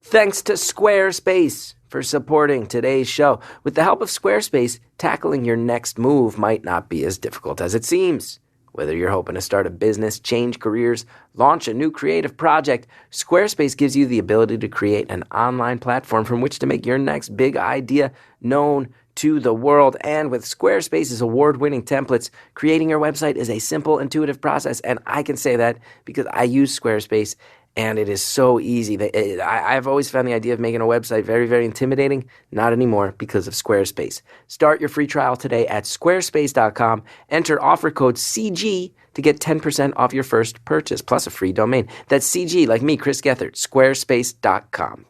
Thanks to Squarespace for supporting today's show. With the help of Squarespace, tackling your next move might not be as difficult as it seems. Whether you're hoping to start a business, change careers, launch a new creative project, Squarespace gives you the ability to create an online platform from which to make your next big idea known to the world. And with Squarespace's award-winning templates, creating your website is a simple, intuitive process. And I can say that because I use Squarespace, and it is so easy. I've always found the idea of making a website very, very intimidating. Not anymore because of Squarespace. Start your free trial today at squarespace.com. Enter offer code CG to get 10% off your first purchase, plus a free domain. That's CG, like me, Chris Gethard, squarespace.com.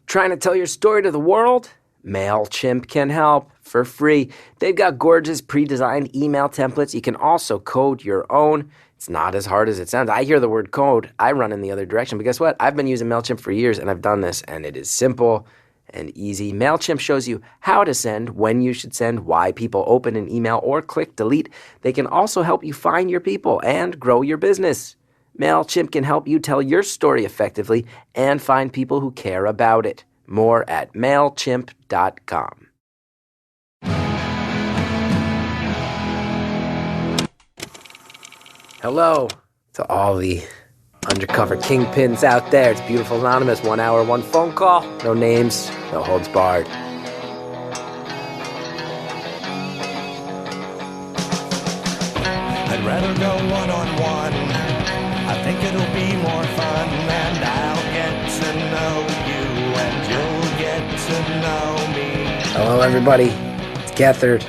Trying to tell your story to the world? MailChimp can help for free. They've got gorgeous pre-designed email templates. You can also code your own. It's not as hard as it sounds. I hear the word code, I run in the other direction. But guess what? I've been using MailChimp for years, and I've done this, and it is simple and easy. MailChimp shows you how to send, when you should send, why people open an email or click delete. They can also help you find your people and grow your business. MailChimp can help you tell your story effectively and find people who care about it. More at MailChimp.com. Hello to all the undercover kingpins out there. It's Beautiful Anonymous. 1 hour, one phone call. No names, no holds barred. I'd rather go one-on-one. I think it'll be more fun, and I'll get to know you, and you'll get to know me. Hello, everybody. It's Gethard.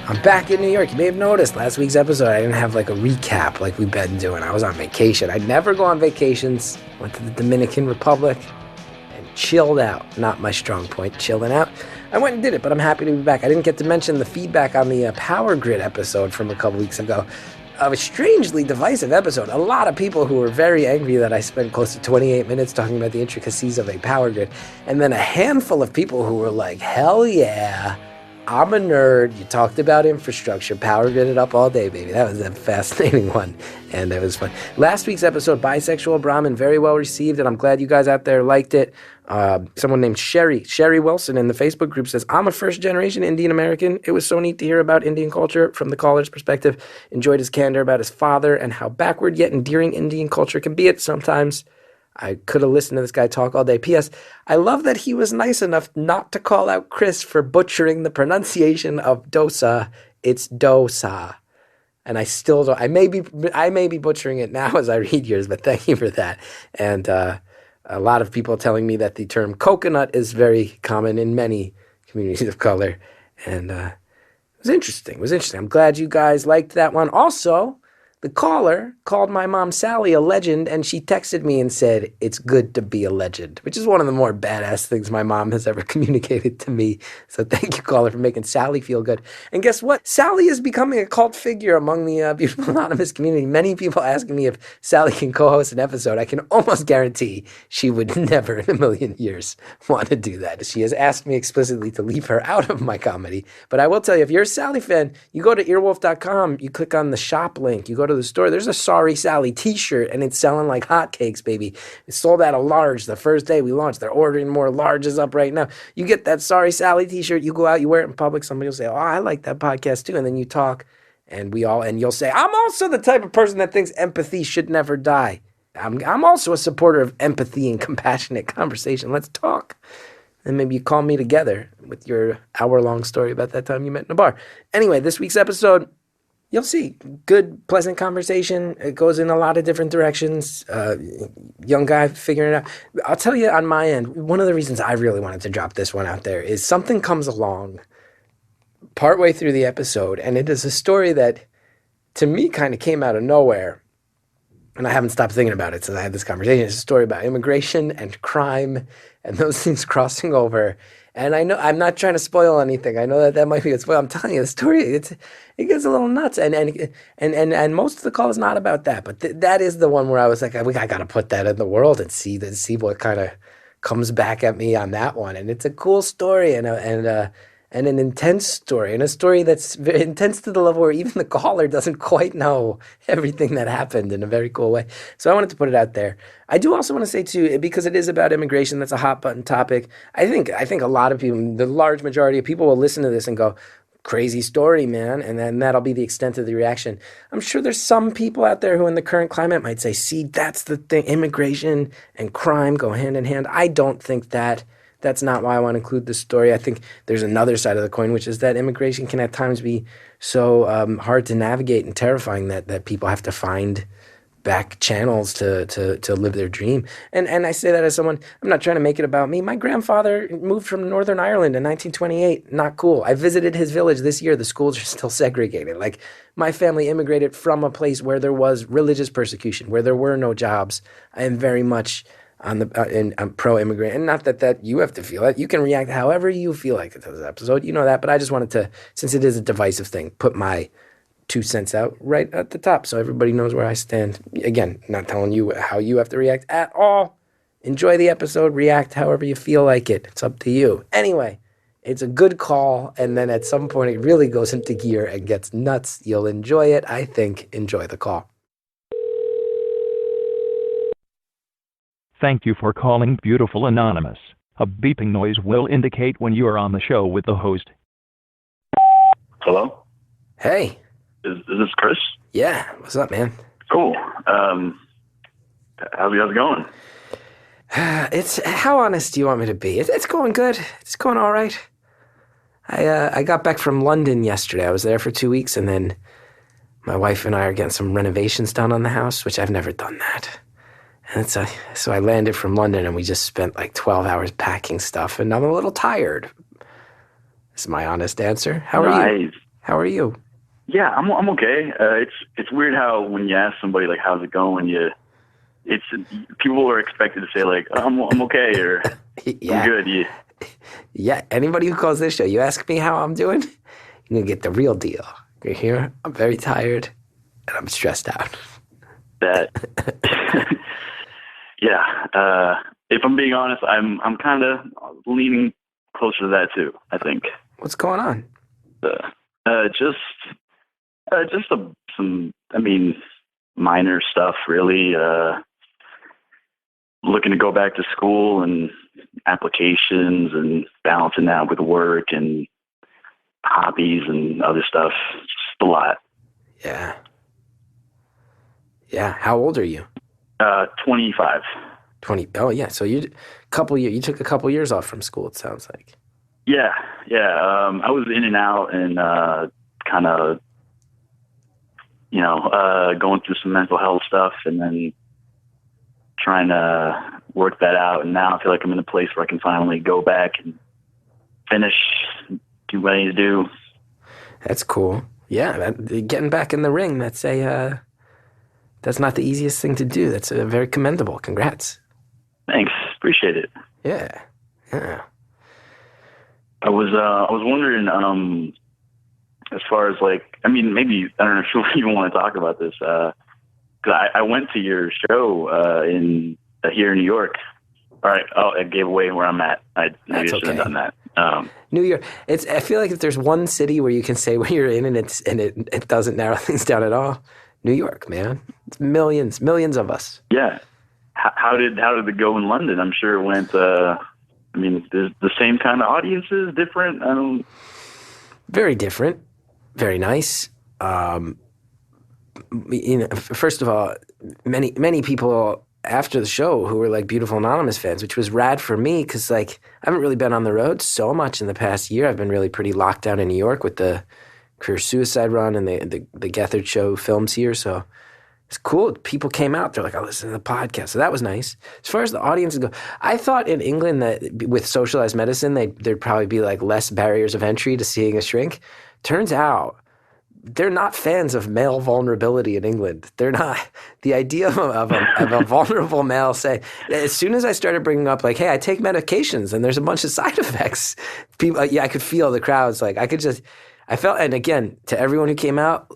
I'm back in New York. You may have noticed last week's episode, I didn't have like a recap like we've been doing. I was on vacation. I never go on vacations. Went to the Dominican Republic and chilled out. Not my strong point, chilling out. I went and did it, but I'm happy to be back. I didn't get to mention the feedback on the Power Grid episode from a couple weeks ago. A strangely divisive episode. A lot of people who were very angry that I spent close to 28 minutes talking about the intricacies of a power grid. And then a handful of people who were like, hell yeah, I'm a nerd. You talked about infrastructure. Power grid it up all day, baby. That was a fascinating one. And it was fun. Last week's episode, Bisexual Brahmin, very well received. And I'm glad you guys out there liked it. Someone named Sherry Wilson in the Facebook group says, I'm a first-generation Indian American. It was so neat to hear about Indian culture from the caller's perspective. Enjoyed his candor about his father and how backward yet endearing Indian culture can be at sometimes. I could have listened to this guy talk all day. P.S. I love that he was nice enough not to call out Chris for butchering the pronunciation of dosa. It's dosa. And I still don't. I may be butchering it now as I read yours, but thank you for that. And a lot of people telling me that the term coconut is very common in many communities of color. And it was interesting. I'm glad you guys liked that one. Also, the caller called my mom Sally a legend, and she texted me and said, it's good to be a legend, which is one of the more badass things my mom has ever communicated to me. So thank you, caller, for making Sally feel good. And guess what? Sally is becoming a cult figure among the Beautiful Anonymous community. Many people asking me if Sally can co-host an episode. I can almost guarantee she would never in a million years want to do that. She has asked me explicitly to leave her out of my comedy. But I will tell you, if you're a Sally fan, you go to earwolf.com, you click on the shop link, you go to the store, there's a Sorry Sally t-shirt, and it's selling like hotcakes, baby. It sold out a large the first day we launched. They're ordering more larges up right now. You get that Sorry Sally t-shirt, you go out, you wear it in public, somebody will say, oh, I like that podcast too, and then you talk, and you'll say, I'm also the type of person that thinks empathy should never die. I'm also a supporter of empathy and compassionate conversation. Let's talk. And maybe you call me together with your hour-long story about that time you met in a bar. Anyway, this week's episode, you'll see. Good, pleasant conversation. It goes in a lot of different directions. Young guy figuring it out. I'll tell you on my end, one of the reasons I really wanted to drop this one out there is something comes along partway through the episode, and it is a story that, to me, kind of came out of nowhere. And I haven't stopped thinking about it since I had this conversation. It's a story about immigration and crime and those things crossing over. And I know I'm not trying to spoil anything. I know that might be a spoil. I'm telling you, the story it gets a little nuts, and most of the call is not about that. But that is the one where I was like, I got to put that in the world and see what kind of comes back at me on that one. And it's a cool story, and and an intense story, and a story that's very intense to the level where even the caller doesn't quite know everything that happened in a very cool way. So I wanted to put it out there. I do also want to say too, because it is about immigration, that's a hot button topic. I think a lot of people, the large majority of people will listen to this and go, crazy story, man, and then that'll be the extent of the reaction. I'm sure there's some people out there who in the current climate might say, see, that's the thing, immigration and crime go hand in hand. I don't think that. That's not why I want to include this story. I think there's another side of the coin, which is that immigration can at times be so hard to navigate and terrifying that people have to find back channels to live their dream. And I say that as someone, I'm not trying to make it about me. My grandfather moved from Northern Ireland in 1928. Not cool. I visited his village this year. The schools are still segregated. Like, my family immigrated from a place where there was religious persecution, where there were no jobs. I am very much on the I'm pro-immigrant, and not that you have to feel it. You can react however you feel like to this episode. You know that, but I just wanted to, since it is a divisive thing, put my 2 cents out right at the top so everybody knows where I stand. Again, not telling you how you have to react at all. Enjoy the episode. React however you feel like it. It's up to you. Anyway, it's a good call, and then at some point it really goes into gear and gets nuts. You'll enjoy it, I think. Enjoy the call. Thank you for calling Beautiful Anonymous. A beeping noise will indicate when you are on the show with the host. Hello? Hey. Is this Chris? Yeah. What's up, man? Cool. How's it going? It's how honest do you want me to be? It's going good. It's going all right. I got back from London yesterday. I was there for 2 weeks, and then my wife and I are getting some renovations done on the house, which I've never done that. And so I landed from London, and we just spent like 12 hours packing stuff, and I'm a little tired. That's my honest answer. How are you? How are you? Yeah, I'm okay. It's weird how when you ask somebody like how's it going, people are expected to say like I'm okay or yeah. I'm good. Yeah. Yeah. Anybody who calls this show, you ask me how I'm doing, you're gonna get the real deal. You're here. I'm very tired, and I'm stressed out. That. Yeah. If I'm being honest, I'm kind of leaning closer to that too. I think. What's going on? Just some, minor stuff, really. Looking to go back to school and applications and balancing that with work and hobbies and other stuff. Just a lot. Yeah. Yeah. How old are you? 25. 20. Oh, yeah. So you took a couple years off from school, it sounds like. Yeah. I was in and out and kind of, going through some mental health stuff and then trying to work that out. And now I feel like I'm in a place where I can finally go back and finish, do what I need to do. That's cool. Yeah, getting back in the ring, that's not the easiest thing to do. That's very commendable. Congrats. Thanks. Appreciate it. Yeah. I was wondering, as far as maybe, I don't know if you even want to talk about this, because I went to your show here in New York. All right. Oh, I gave away where I'm at. Maybe I should have done that. New York. I feel like if there's one city where you can say where you're in and it doesn't narrow things down at all, New York, man. It's millions of us. Yeah. How did it go in London? I'm sure it went. There's the same kind of audiences, different. Very different. Very nice. First of all, many people after the show who were like Beautiful Anonymous fans, which was rad for me because I haven't really been on the road so much in the past year. I've been really pretty locked down in New York with the Career Suicide Run and the Gethard Show films here. So it's cool. People came out. They're like, I listen to the podcast. So that was nice. As far as the audiences go, I thought in England that with socialized medicine, there'd probably be like less barriers of entry to seeing a shrink. Turns out they're not fans of male vulnerability in England. They're not. The idea of a vulnerable male as soon as I started bringing up like, hey, I take medications and there's a bunch of side effects. People, I could feel the crowds. Like I felt, and again, to everyone who came out,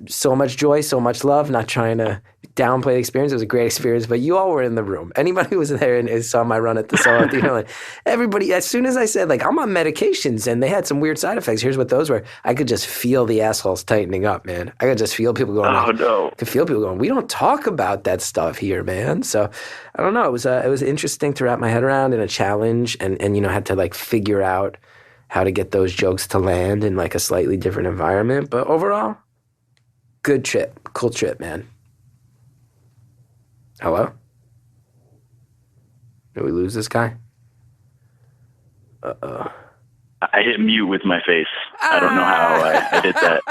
so much joy, so much love. Not trying to downplay the experience. It was a great experience, but you all were in the room. Anybody who was there and saw my run at the Solo Theater, like, everybody, as soon as I said, like, I'm on medications and they had some weird side effects, here's what those were. I could just feel the assholes tightening up, man. I could just feel people going, oh, no. I could feel people going, we don't talk about that stuff here, man. So I don't know. It was interesting to wrap my head around and a challenge and you know, had to like figure out how to get those jokes to land in like a slightly different environment. But overall, good trip. Cool trip, man. Hello? Did we lose this guy? Uh-oh. I hit mute with my face. I don't know how I did that.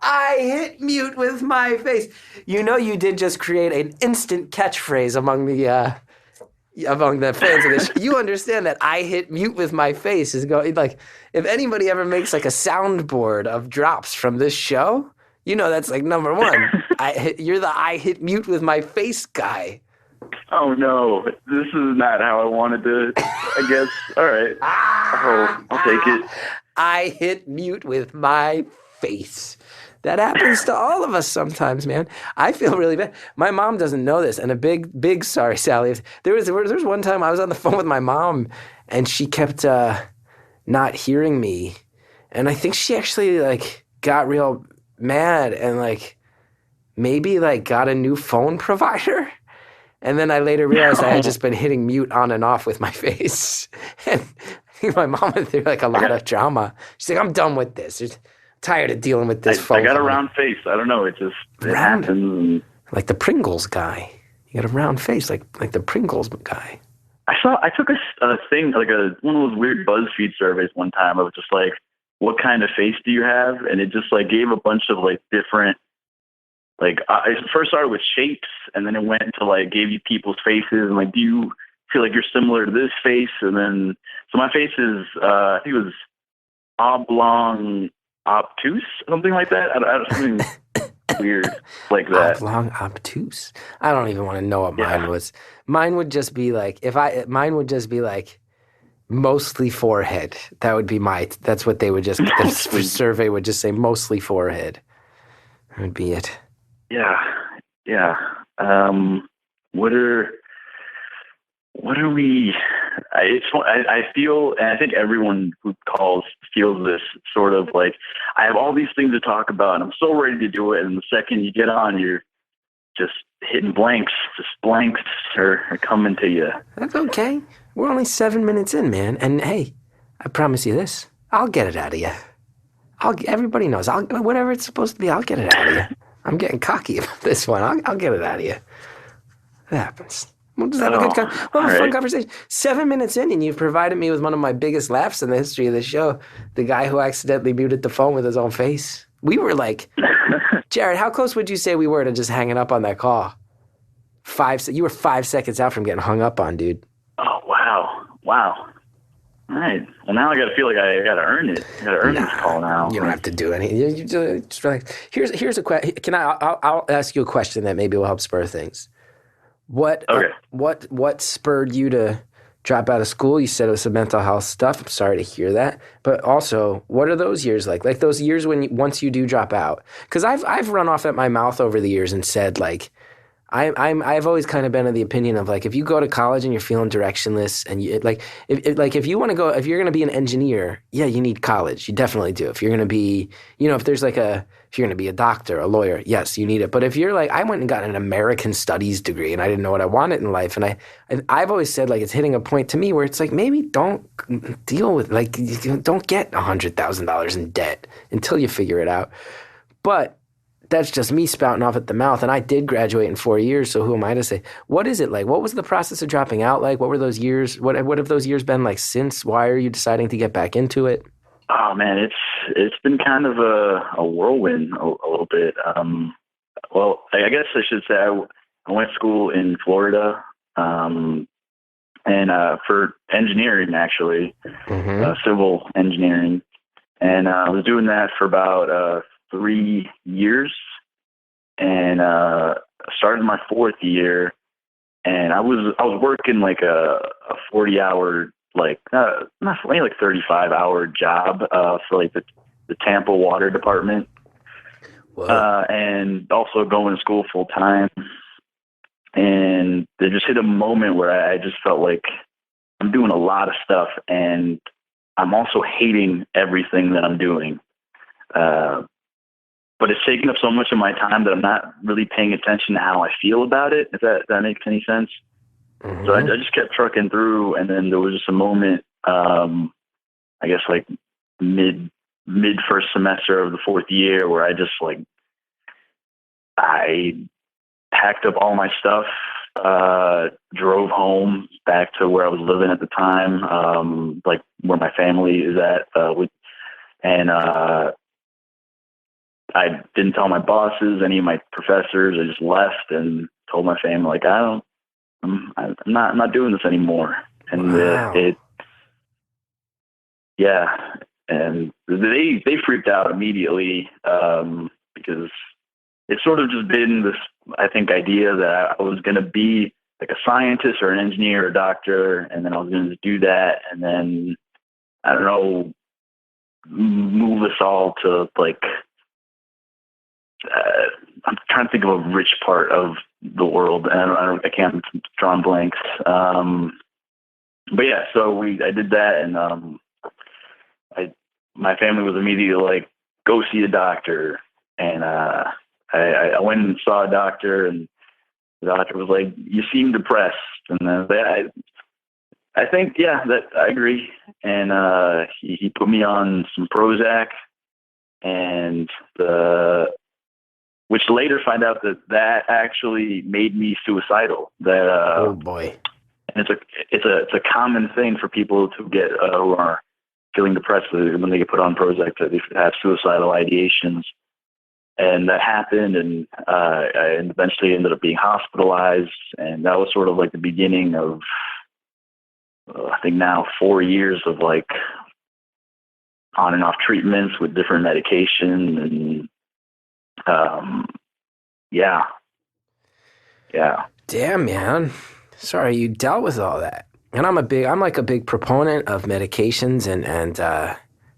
I hit mute with my face. You know you did just create an instant catchphrase among the fans of this. You understand that I hit mute with my face is going like if anybody ever makes like a soundboard of drops from this show, you know that's like number one. You're the I hit mute with my face guy. Oh no, this is not how I wanted to. I guess. All right, I'll take it. I hit mute with my face. That happens to all of us sometimes, man. I feel really bad. My mom doesn't know this, and a big sorry, Sally. There was one time I was on the phone with my mom, and she kept not hearing me, and I think she actually like got real mad and like maybe like got a new phone provider. And then I later realized I had just been hitting mute on and off with my face, and I think my mom went through like a lot of drama. She's like, "I'm done with this. Tired of dealing with this phone." I got a round face. I don't know. It happens. Like the Pringles guy. You got a round face, like the Pringles guy. I took a thing, like one of those weird BuzzFeed surveys one time. I was just like, what kind of face do you have? And it just like gave a bunch of like different, like I first started with shapes and then it went to like gave you people's faces and like, do you feel like you're similar to this face? And then, so my face is, I think it was oblong, obtuse, something like that. I don't something weird like that. Oblong, obtuse. I don't even want to know what mine was. Mine would just be like mine would just be like mostly forehead. That would be that's what they would just. The survey would just say mostly forehead. That would be it. Yeah. What are we? I feel, and I think everyone who calls feels this sort of like, I have all these things to talk about and I'm so ready to do it. And the second you get on, you're just hitting blanks. Just blanks are coming to you. That's okay. We're only 7 minutes in, man. And hey, I promise you this, I'll get it out of you. Everybody knows. Whatever it's supposed to be, I'll get it out of you. I'm getting cocky about this one. I'll get it out of you. It happens. We'll just have a fun conversation. 7 minutes in, and you've provided me with one of my biggest laughs in the history of the show. The guy who accidentally muted the phone with his own face. We were like, Jared, how close would you say we were to just hanging up on that call? You were 5 seconds out from getting hung up on, dude. Oh, wow. All right. Well, now I got to feel like I got to earn it. I got to earn this call now. You don't have to do anything. You just like, here's a question. I'll ask you a question that maybe will help spur things. What spurred you to drop out of school? You said it was some mental health stuff. I'm sorry to hear that. But also, what are those years like? Like those years when once you do drop out? Because I've run off at my mouth over the years and said like, I've always kind of been of the opinion of like, if you go to college and you're feeling directionless and if you want to go, if you're going to be an engineer, yeah, you need college. You definitely do. If you're going to be, if you're going to be a doctor, a lawyer, yes, you need it. But if you're like, I went and got an American studies degree and I didn't know what I wanted in life. And I've always said like, it's hitting a point to me where it's like, maybe don't deal with like, don't get $100,000 in debt until you figure it out. But that's just me spouting off at the mouth. And I did graduate in 4 years. So who am I to say? What is it like? What was the process of dropping out like? What were those years? What have those years been like since? Why are you deciding to get back into it? Oh man, it's been kind of a whirlwind a little bit. Well, I guess I should say I went to school in Florida, and for engineering actually, civil engineering, and I was doing that for about 3 years, and started my fourth year, and I was working like a 40-hour like not only like 35-hour job for like the Tampa Water Department, and also going to school full time. And there just hit a moment where I just felt like I'm doing a lot of stuff, and I'm also hating everything that I'm doing. But it's taking up so much of my time that I'm not really paying attention to how I feel about it, if that makes any sense. Mm-hmm. So I just kept trucking through, and then there was just a moment, I guess like mid first semester of the fourth year, where I just like, I packed up all my stuff, drove home back to where I was living at the time, like where my family is at, I didn't tell my bosses, any of my professors. I just left and told my family, like, I'm not doing this anymore. And wow. And they freaked out immediately, because it's sort of just been this, I think, idea that I was going to be like a scientist or an engineer or a doctor, and then I was going to do that, and then, I don't know, move us all to like, I'm trying to think of a rich part of the world, and I can't draw on blanks. But yeah, so I did that, and my family was immediately like, go see a doctor, and I went and saw a doctor, and the doctor was like, you seem depressed, and I think, yeah, that I agree, and he put me on some Prozac, and which later find out that actually made me suicidal. That oh boy, and it's a common thing for people to get who are feeling depressed when they get put on Prozac, that they have suicidal ideations, and that happened, and I eventually ended up being hospitalized, and that was sort of like the beginning of I think now 4 years of like on and off treatments with different medication, and yeah. Damn, man. Sorry you dealt with all that. And I'm like a big proponent of medications and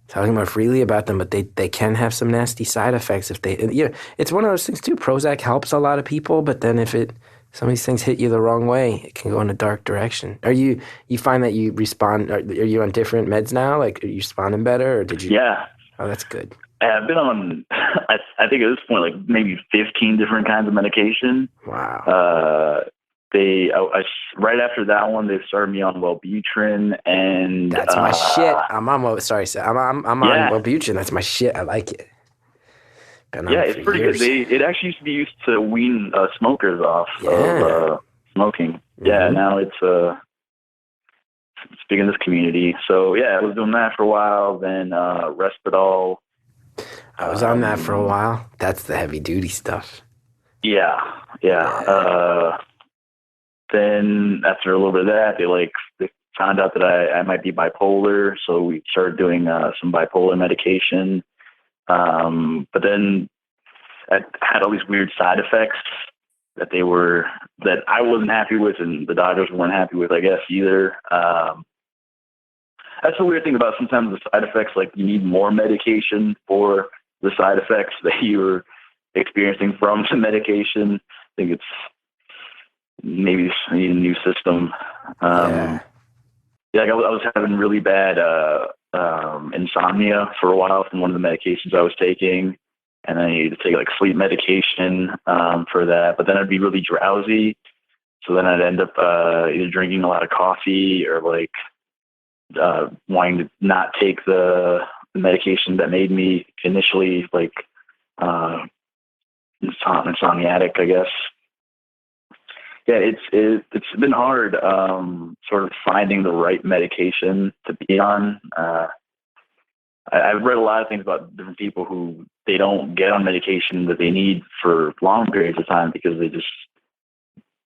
talking more freely about them, but they can have some nasty side effects if they, it's one of those things too. Prozac helps a lot of people, but then if some of these things hit you the wrong way, it can go in a dark direction. You find that you respond, are you on different meds now? Like, are you responding better, or did you? Yeah. Oh, that's good. I've been on, I think at this point, like maybe 15 different kinds of medication. Wow. Right after that one, they started me on Wellbutrin, and that's my shit. I'm on Wellbutrin. That's my shit. I like it. It's pretty good. It actually used to be used to wean smokers off of smoking. Mm-hmm. Yeah, now it's big in this community. So yeah, I was doing that for a while. Then Risperdal. I was on that for a while. That's the heavy duty stuff. Yeah. Then after a little bit of that, they found out that I might be bipolar, so we started doing some bipolar medication. But then I had all these weird side effects that I wasn't happy with, and the doctors weren't happy with, I guess, either. That's the weird thing about sometimes the side effects, like you need more medication for the side effects that you're experiencing from the medication. I think it's maybe you need a new system. I was having really bad insomnia for a while from one of the medications I was taking, and I needed to take like sleep medication for that. But then I'd be really drowsy, so then I'd end up either drinking a lot of coffee or like wanting to not take the medication that made me initially like insomniatic, I guess. Yeah, it's been hard sort of finding the right medication to be on. I've read a lot of things about different people who they don't get on medication that they need for long periods of time because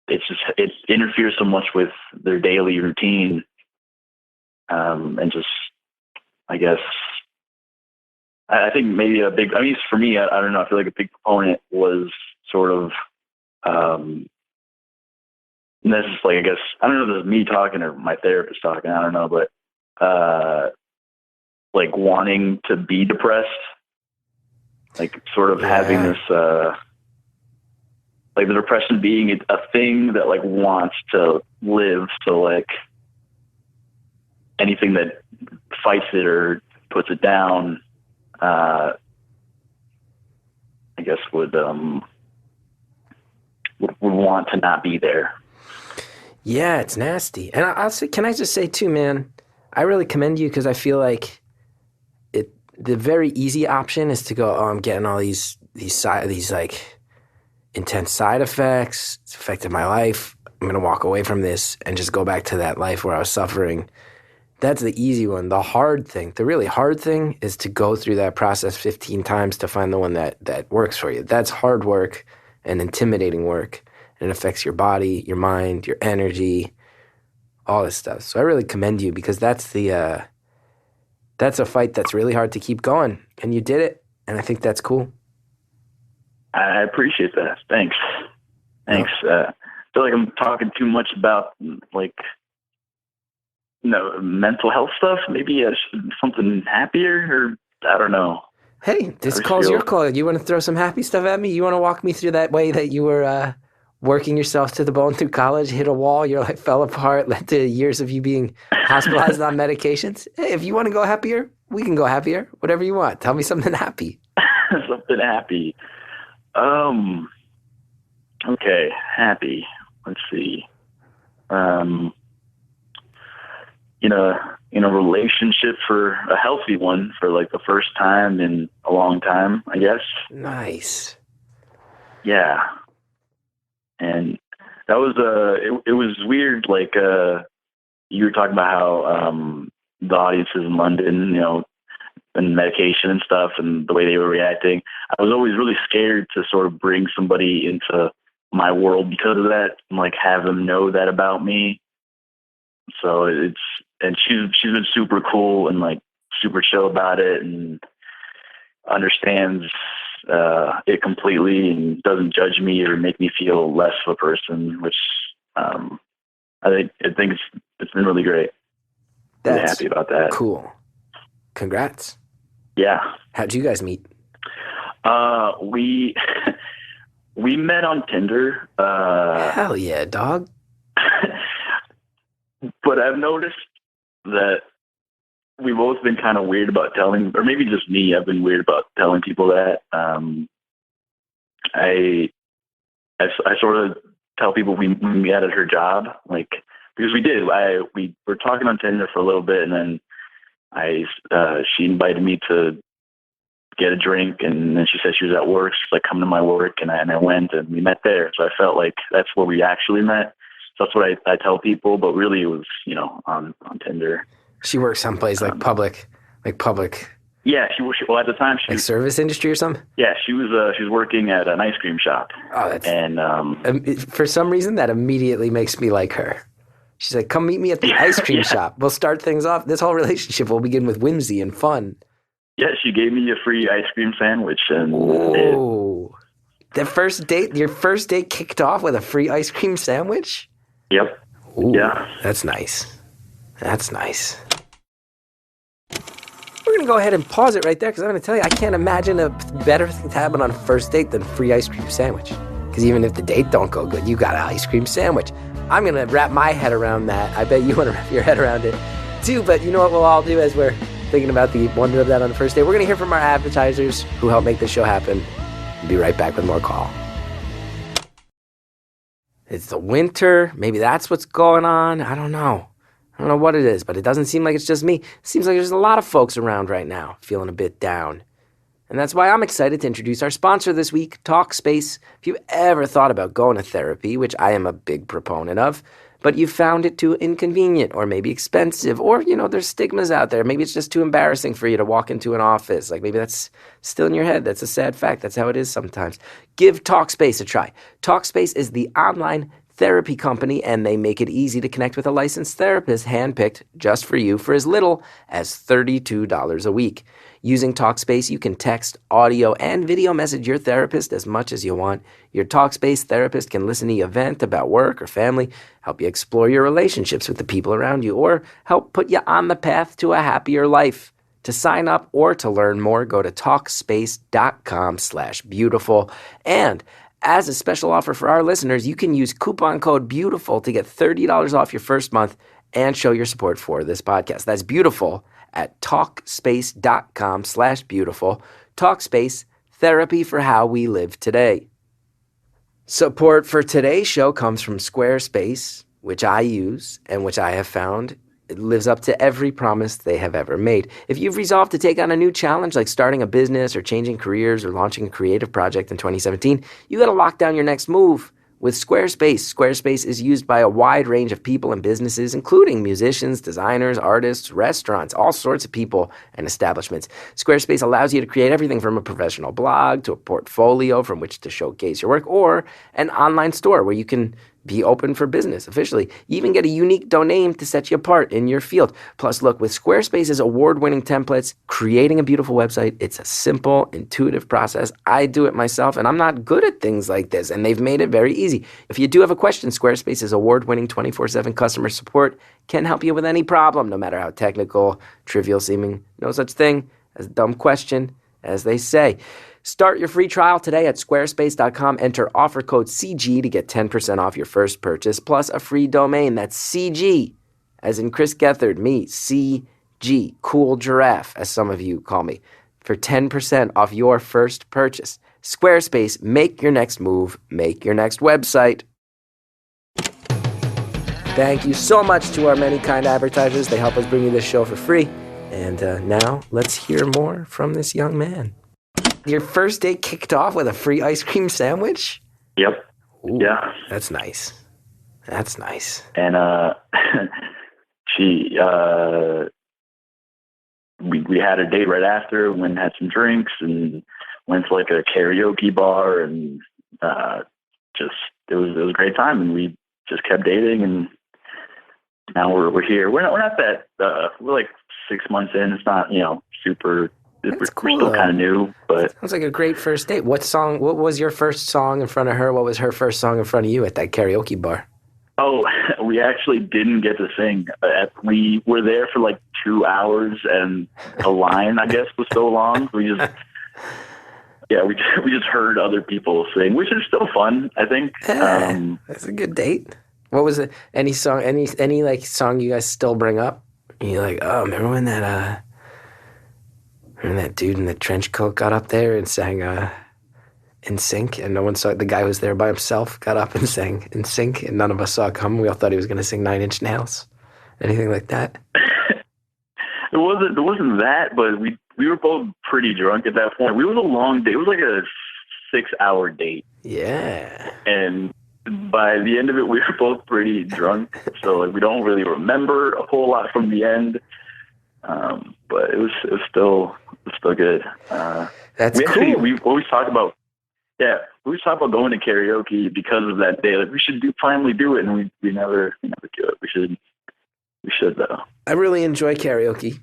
it interferes so much with their daily routine. And just, I guess, I think maybe for me, I don't know, I feel like a big component was sort of, this is like, I guess, I don't know if this is me talking or my therapist talking, I don't know, but like wanting to be depressed, like sort of having this, like the depression being a thing that like wants to live. So like anything that fights it or puts it down, I guess would want to not be there. Yeah, it's nasty. And I'll say, can I just say too, man, I really commend you because I feel like the very easy option is to go, oh, I'm getting all these like intense side effects. It's affected my life. I'm going to walk away from this and just go back to that life where I was suffering. That's the easy one. The hard thing, the really hard thing is to go through that process 15 times to find the one that works for you. That's hard work and intimidating work. And it affects your body, your mind, your energy, all this stuff. So I really commend you because that's a fight that's really hard to keep going. And you did it. And I think that's cool. I appreciate that. Thanks. I feel like I'm talking too much about like, mental health stuff. Maybe something happier, or I don't know. Hey, this call's your call. You want to throw some happy stuff at me? You want to walk me through that way that you were working yourself to the bone through college, hit a wall, your life fell apart, led to years of you being hospitalized on medications? Hey, if you want to go happier, we can go happier. Whatever you want. Tell me something happy. Something happy. Okay, happy. Let's see. In a relationship, for a healthy one, for like the first time in a long time, I guess. Nice. Yeah. And that was it was weird. Like you were talking about how the audiences in London, and medication and stuff, and the way they were reacting. I was always really scared to sort of bring somebody into my world because of that, and like have them know that about me. So she's been super cool and like super chill about it, and understands it completely, and doesn't judge me or make me feel less of a person, which I think it's been really great. I'm really happy about that. Cool. Congrats. Yeah. How'd you guys meet? We met on Tinder. Hell yeah, dog. But I've noticed that we've both been kind of weird about telling, or maybe just me, I've been weird about telling people that. I sort of tell people we met at her job, like, because we did. We were talking on Tinder for a little bit, and then she invited me to get a drink, and then she said she was at work. She's like, come to my work, and I went, and we met there. So I felt like that's where we actually met. So that's what I tell people, but really it was, on Tinder. She works someplace like public. Yeah, well, at the time, like service industry or something. Yeah, she was working at an ice cream shop. Oh, for some reason that immediately makes me like her. She's like, come meet me at the ice cream shop. We'll start things off. This whole relationship will begin with whimsy and fun. Yeah, she gave me a free ice cream sandwich, and your first date kicked off with a free ice cream sandwich? Yep. Ooh, yeah. That's nice. We're going to go ahead and pause it right there because I'm going to tell you, I can't imagine a better thing to happen on a first date than free ice cream sandwich. Because even if the date don't go good, you got an ice cream sandwich. I'm going to wrap my head around that. I bet you want to wrap your head around it too. But you know what we'll all do as we're thinking about the wonder of that on the first date? We're going to hear from our advertisers who help make this show happen. We'll be right back with more Call. It's the winter. Maybe that's what's going on. I don't know what it is, but it doesn't seem like it's just me. It seems like there's a lot of folks around right now feeling a bit down. And that's why I'm excited to introduce our sponsor this week, Talkspace. If you've ever thought about going to therapy, which I am a big proponent of, but you found it too inconvenient or maybe expensive, or, there's stigmas out there. Maybe it's just too embarrassing for you to walk into an office. Like maybe that's still in your head. That's a sad fact. That's how it is sometimes. Give Talkspace a try. Talkspace is the online therapy company, and they make it easy to connect with a licensed therapist handpicked just for you for as little as $32 a week. Using Talkspace, you can text, audio, and video message your therapist as much as you want. Your Talkspace therapist can listen to you vent about work or family, help you explore your relationships with the people around you, or help put you on the path to a happier life. To sign up or to learn more, go to Talkspace.com/beautiful. And as a special offer for our listeners, you can use coupon code BEAUTIFUL to get $30 off your first month and show your support for this podcast. That's beautiful at Talkspace.com/beautiful. Talkspace, therapy for how we live today. Support for today's show comes from Squarespace, which I use and which I have found it lives up to every promise they have ever made. If you've resolved to take on a new challenge like starting a business or changing careers or launching a creative project in 2017, you got to lock down your next move with Squarespace. Squarespace is used by a wide range of people and businesses, including musicians, designers, artists, restaurants, all sorts of people and establishments. Squarespace allows you to create everything from a professional blog to a portfolio from which to showcase your work, or an online store where you can be open for business officially. You even get a unique domain to set you apart in your field. Plus, look, with Squarespace's award-winning templates, creating a beautiful website, it's a simple, intuitive process. I do it myself, and I'm not good at things like this, and they've made it very easy. If you do have a question, Squarespace's award-winning 24/7 customer support can help you with any problem, no matter how technical, trivial seeming. No such thing as a dumb question, as they say. Start your free trial today at squarespace.com. Enter offer code CG to get 10% off your first purchase, plus a free domain. That's CG, as in Chris Gethard, me, CG, cool giraffe, as some of you call me, for 10% off your first purchase. Squarespace, make your next move, make your next website. Thank you so much to our many kind advertisers. They help us bring you this show for free. And now, let's hear more from this young man. Your first day kicked off with a free ice cream sandwich? Yep. Ooh, yeah. That's nice. That's nice. And she, we had a date right after, went and had some drinks and went to like a karaoke bar, and just it was a great time, and we just kept dating, and now we're here. We're not that we're like 6 months in. It's not super. We're still kind of new, but sounds like a great first date. What was your first song in front of her? What was her first song in front of you at that karaoke bar? Oh, we actually didn't get to sing. We were there for like 2 hours, and the line, I guess, was so long. We just heard other people sing, which is still fun, I think. That's a good date. What was it? Any song? Any like song you guys still bring up? And you're like, oh, remember when that dude in the trench coat got up there and sang In Sync, and no one saw it? The guy who was there by himself got up and sang In Sync, and none of us saw it come. We all thought he was going to sing 9 Inch Nails. Anything like that? It wasn't that, but we were both pretty drunk at that point. It was a long day. It was like a 6-hour date. Yeah. And by the end of it, we were both pretty drunk, so we don't really remember a whole lot from the end. But it was still good. That's cool. We always talk about going to karaoke because of that day. Like, we should finally do it, and we never do it. We should though. I really enjoy karaoke.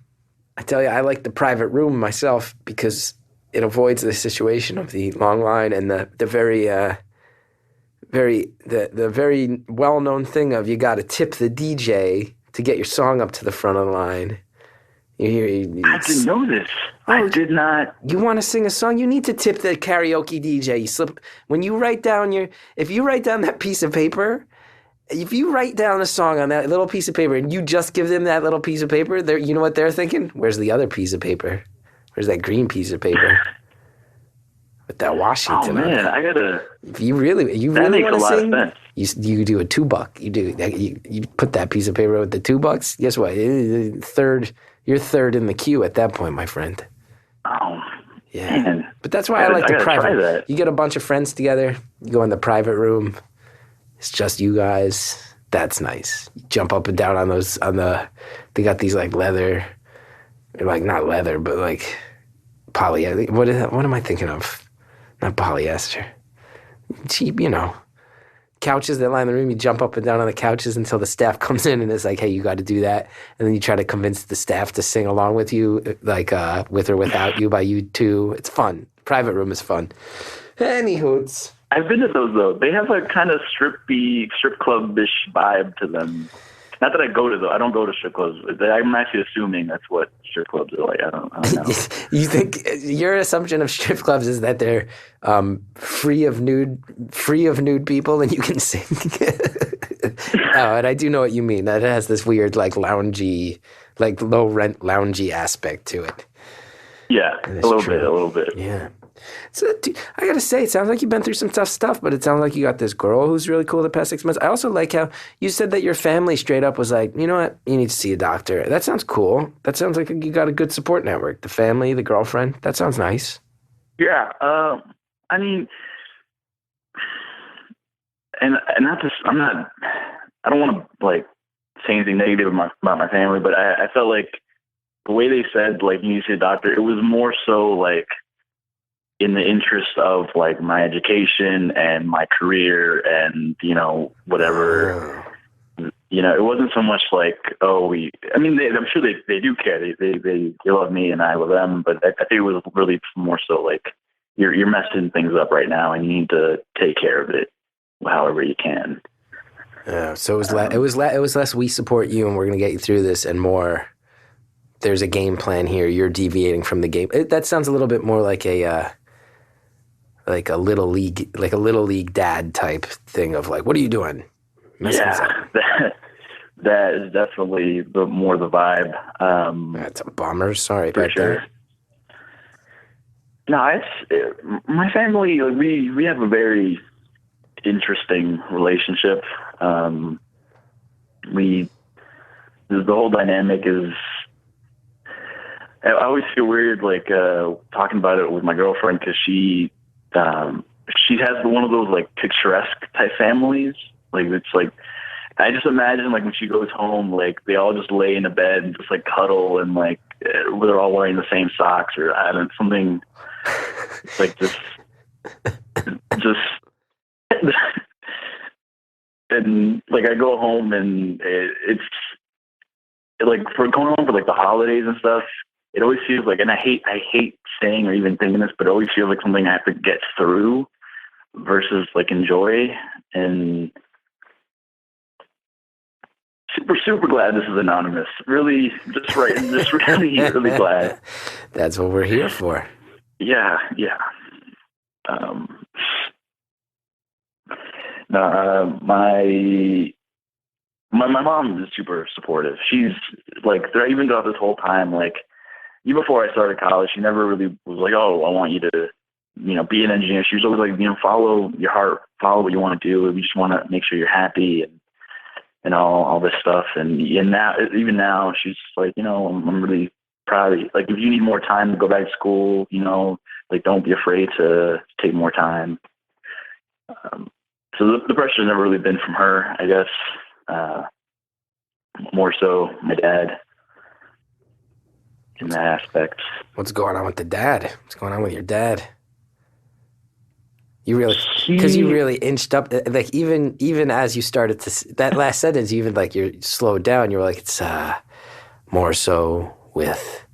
I tell you, I like the private room myself because it avoids the situation of the long line and the very well-known thing of you got to tip the DJ to get your song up to the front of the line. I didn't know this. I did not. You want to sing a song? You need to tip the karaoke DJ. When you write down if you write down that piece of paper, if you write down a song on that little piece of paper and you just give them that little piece of paper, you know what they're thinking? Where's the other piece of paper? Where's that green piece of paper? With that Washington on it. Oh man, I gotta. If you really want to sing, you do a $2. You put that piece of paper with the $2. Guess what? You're third in the queue at that point, my friend. Oh, yeah. Man. But that's why I like the private. Try that. You get a bunch of friends together. You go in the private room. It's just you guys. That's nice. You jump up and down on those. They got these like leather, like not leather, but like polyester. What am I thinking of? Not polyester. Cheap, couches that line the room. You jump up and down on the couches until the staff comes in and is like, hey, you got to do that. And then you try to convince the staff to sing along with you, like With or Without You by U2. It's fun. Private room is fun. Any hoots. I've been to those, though. They have a kind of strip club-ish vibe to them. Not that I go to those. I don't go to strip clubs. I'm actually assuming that's what strip clubs are like. I don't know. You think your assumption of strip clubs is that they're free of nude people and you can sing? Oh, and I do know what you mean. That it has this weird, like, loungy, like low rent loungy aspect to it. Yeah, a little bit. Yeah. So I gotta say, it sounds like you've been through some tough stuff, but it sounds like you got this girl who's really cool the past 6 months. I also like how you said that your family straight up was like, you know what, you need to see a doctor. That sounds cool. That sounds like you got a good support network. The family, the girlfriend. That sounds nice. Yeah. I mean, and not just, I don't want to like say anything negative about my family, but I felt like the way they said, like, you need to see a doctor, it was more so like, in the interest of like my education and my career and, you know, whatever, you know, it wasn't so much like, I'm sure they do care. They love me and I love them, but I think it was really more so like you're messing things up right now and you need to take care of it however you can. Yeah. So it was less we support you and we're going to get you through this and more there's a game plan here. You're deviating from the game. That sounds a little bit more like a little league dad type thing of like, what are you doing? Yeah, that is definitely more the vibe. That's a bummer. Sorry for about sure. that. No, my family. Like, we have a very interesting relationship. The whole dynamic is. I always feel weird, like talking about it with my girlfriend because she has one of those like picturesque type families. Like, it's like, I just imagine like when she goes home, like they all just lay in a bed and just like cuddle and like they're all wearing the same socks or I don't something like just and like I go home and it's like for going home for like the holidays and stuff. It always feels like, and I hate saying or even thinking this, but it always feels like something I have to get through versus like enjoy. And super glad this is anonymous. Really, really glad. That's what we're here for. Yeah. My mom is super supportive. She's like, even throughout this whole time, like, even before I started college, she never really was like, oh, I want you to, you know, be an engineer. She was always like, you know, follow your heart, follow what you want to do. We just want to make sure you're happy and all this stuff. And now, even now, she's like, you know, I'm really proud of you. Like, if you need more time to go back to school, you know, like, don't be afraid to take more time. So the pressure's never really been from her, I guess. More so my dad. In that aspect. What's going on with the dad? What's going on with your dad? You really inched up. Like even as you started to that last sentence, even like you're slowed down. You were like, it's more so with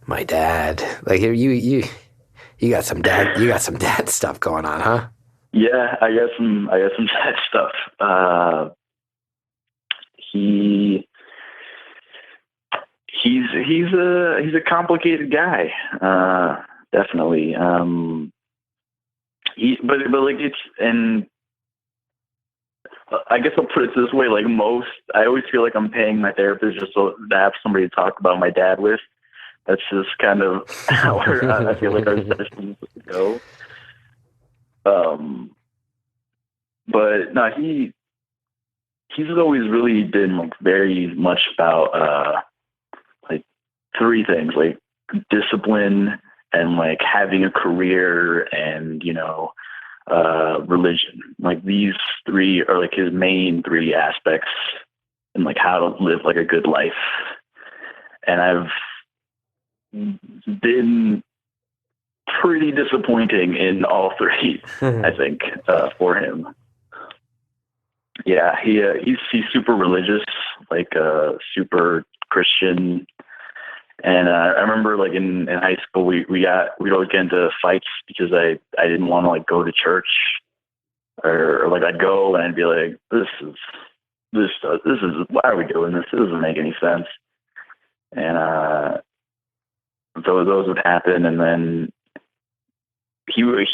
my dad. Like you got some dad stuff going on, huh? Yeah, I got some dad stuff. He's a complicated guy, definitely. But like it's, and I guess I'll put it this way, like I always feel like I'm paying my therapist just so to have somebody to talk about my dad with. That's just kind of how I feel like our sessions go. But no, he's always really been like very much about like three things, like discipline and like having a career and, you know, religion. Like these three are like his main three aspects and like how to live like a good life. And I've been pretty disappointing in all three, I think, for him. Yeah, he's super religious, like super Christian. And I remember like in high school we'd always get into fights because I didn't want to like go to church, or like I'd go and I'd be like, this is why are we doing this? It doesn't make any sense. And so those would happen, and then he was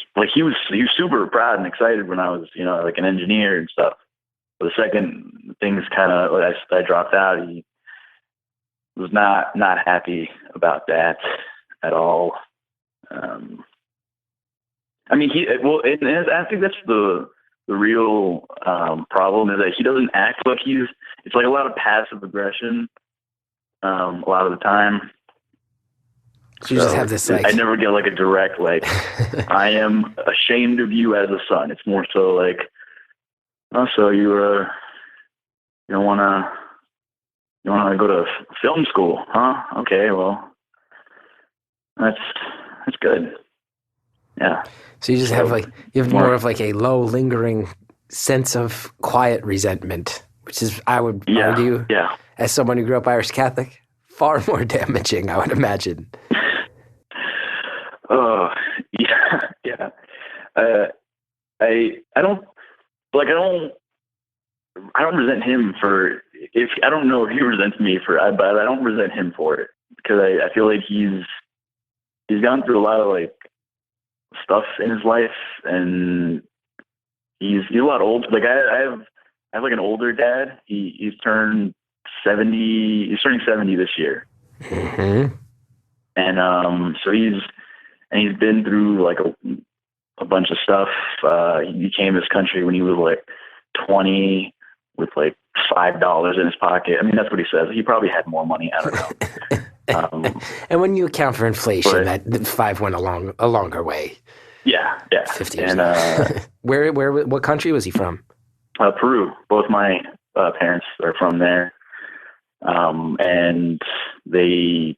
super proud and excited when I was, you know, like an engineer and stuff. But the second things kind of, I dropped out, he was not happy about that at all. I mean, and I think that's the real problem, is that he doesn't act like it's like a lot of passive aggression a lot of the time. So you just have this like, I never get like a direct like, I am ashamed of you as a son. It's more so like, oh, so you don't want to go to film school, huh? Okay, well, that's good. Yeah. So you just have like, you have more of like a low lingering sense of quiet resentment, which is, I would argue, as someone who grew up Irish Catholic, far more damaging, I would imagine. Oh, yeah. I don't resent him for, I don't know if he resents me for, but I don't resent him for it, because I feel like he's gone through a lot of like stuff in his life, and he's a lot older. Like I have like an older dad. He's turned 70. He's turning 70 this year. Mm-hmm. And so he's been through like a bunch of stuff. He came to this country when he was like 20 with like $5 in his pocket. I mean, that's what he says. He probably had more money. I don't know. And when you account for inflation, that 5 went a longer way. Yeah. 50 years. And what country was he from? Peru. Both my parents are from there. And he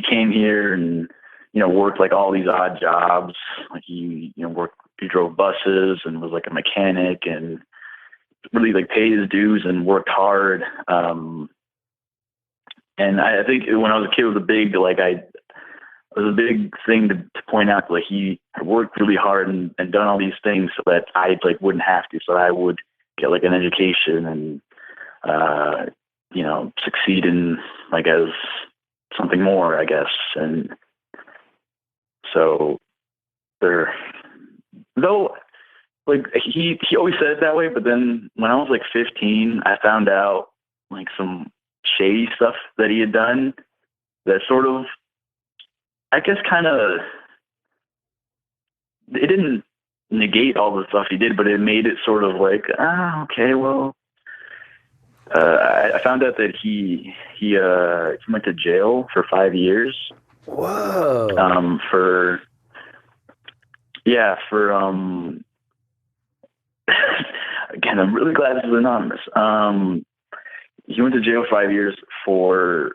came here and, you know, worked like all these odd jobs. Like he drove buses and was like a mechanic, and really like paid his dues and worked hard. And I think when I was a kid, it was a big thing to point out, like he had worked really hard and done all these things so that I like wouldn't have to, so I would get like an education and, you know, succeed in like as something more, I guess. And so though like he always said it that way, but then when I was like 15, I found out like some shady stuff that he had done that sort of, I guess, kind of, it didn't negate all the stuff he did, but it made it sort of like, okay, well, I found out that he went to jail for 5 years. Whoa. Again, I'm really glad this is anonymous. He went to jail 5 years for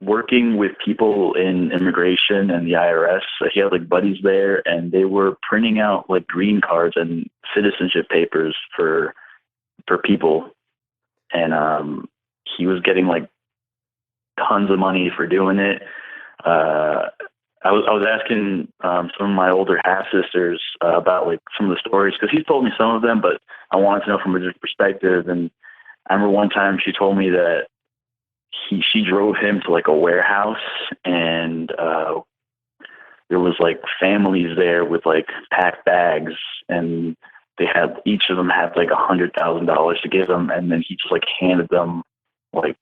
working with people in immigration and the IRS. He had like buddies there, and they were printing out like green cards and citizenship papers for people. And he was getting like tons of money for doing it. I was asking some of my older half sisters about like some of the stories, because he's told me some of them, but I wanted to know from a different perspective. And I remember one time she told me that she drove him to like a warehouse, and there was like families there with like packed bags, and each of them had like $100,000 to give them, and then he just like handed them like,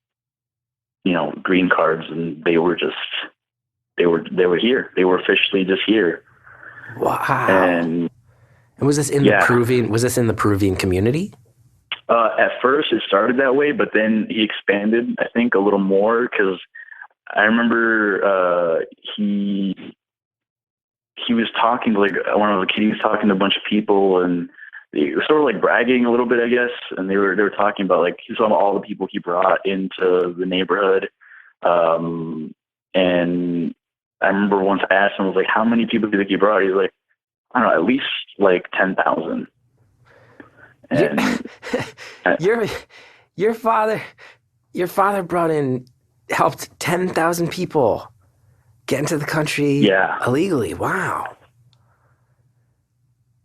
you know, green cards, and they were here. They were officially just here. Wow. And was this in the Peruvian community? At first it started that way, but then he expanded, I think, a little more, because I remember he was talking to like one of the kids, he was talking to a bunch of people, and they were sort of like bragging a little bit, I guess. And they were talking about like he saw all the people he brought into the neighborhood. And I remember once I asked him, I was like, how many people do you think you brought? He's like, I don't know, at least like 10,000. And Your your father helped 10,000 people get into the country illegally. Wow.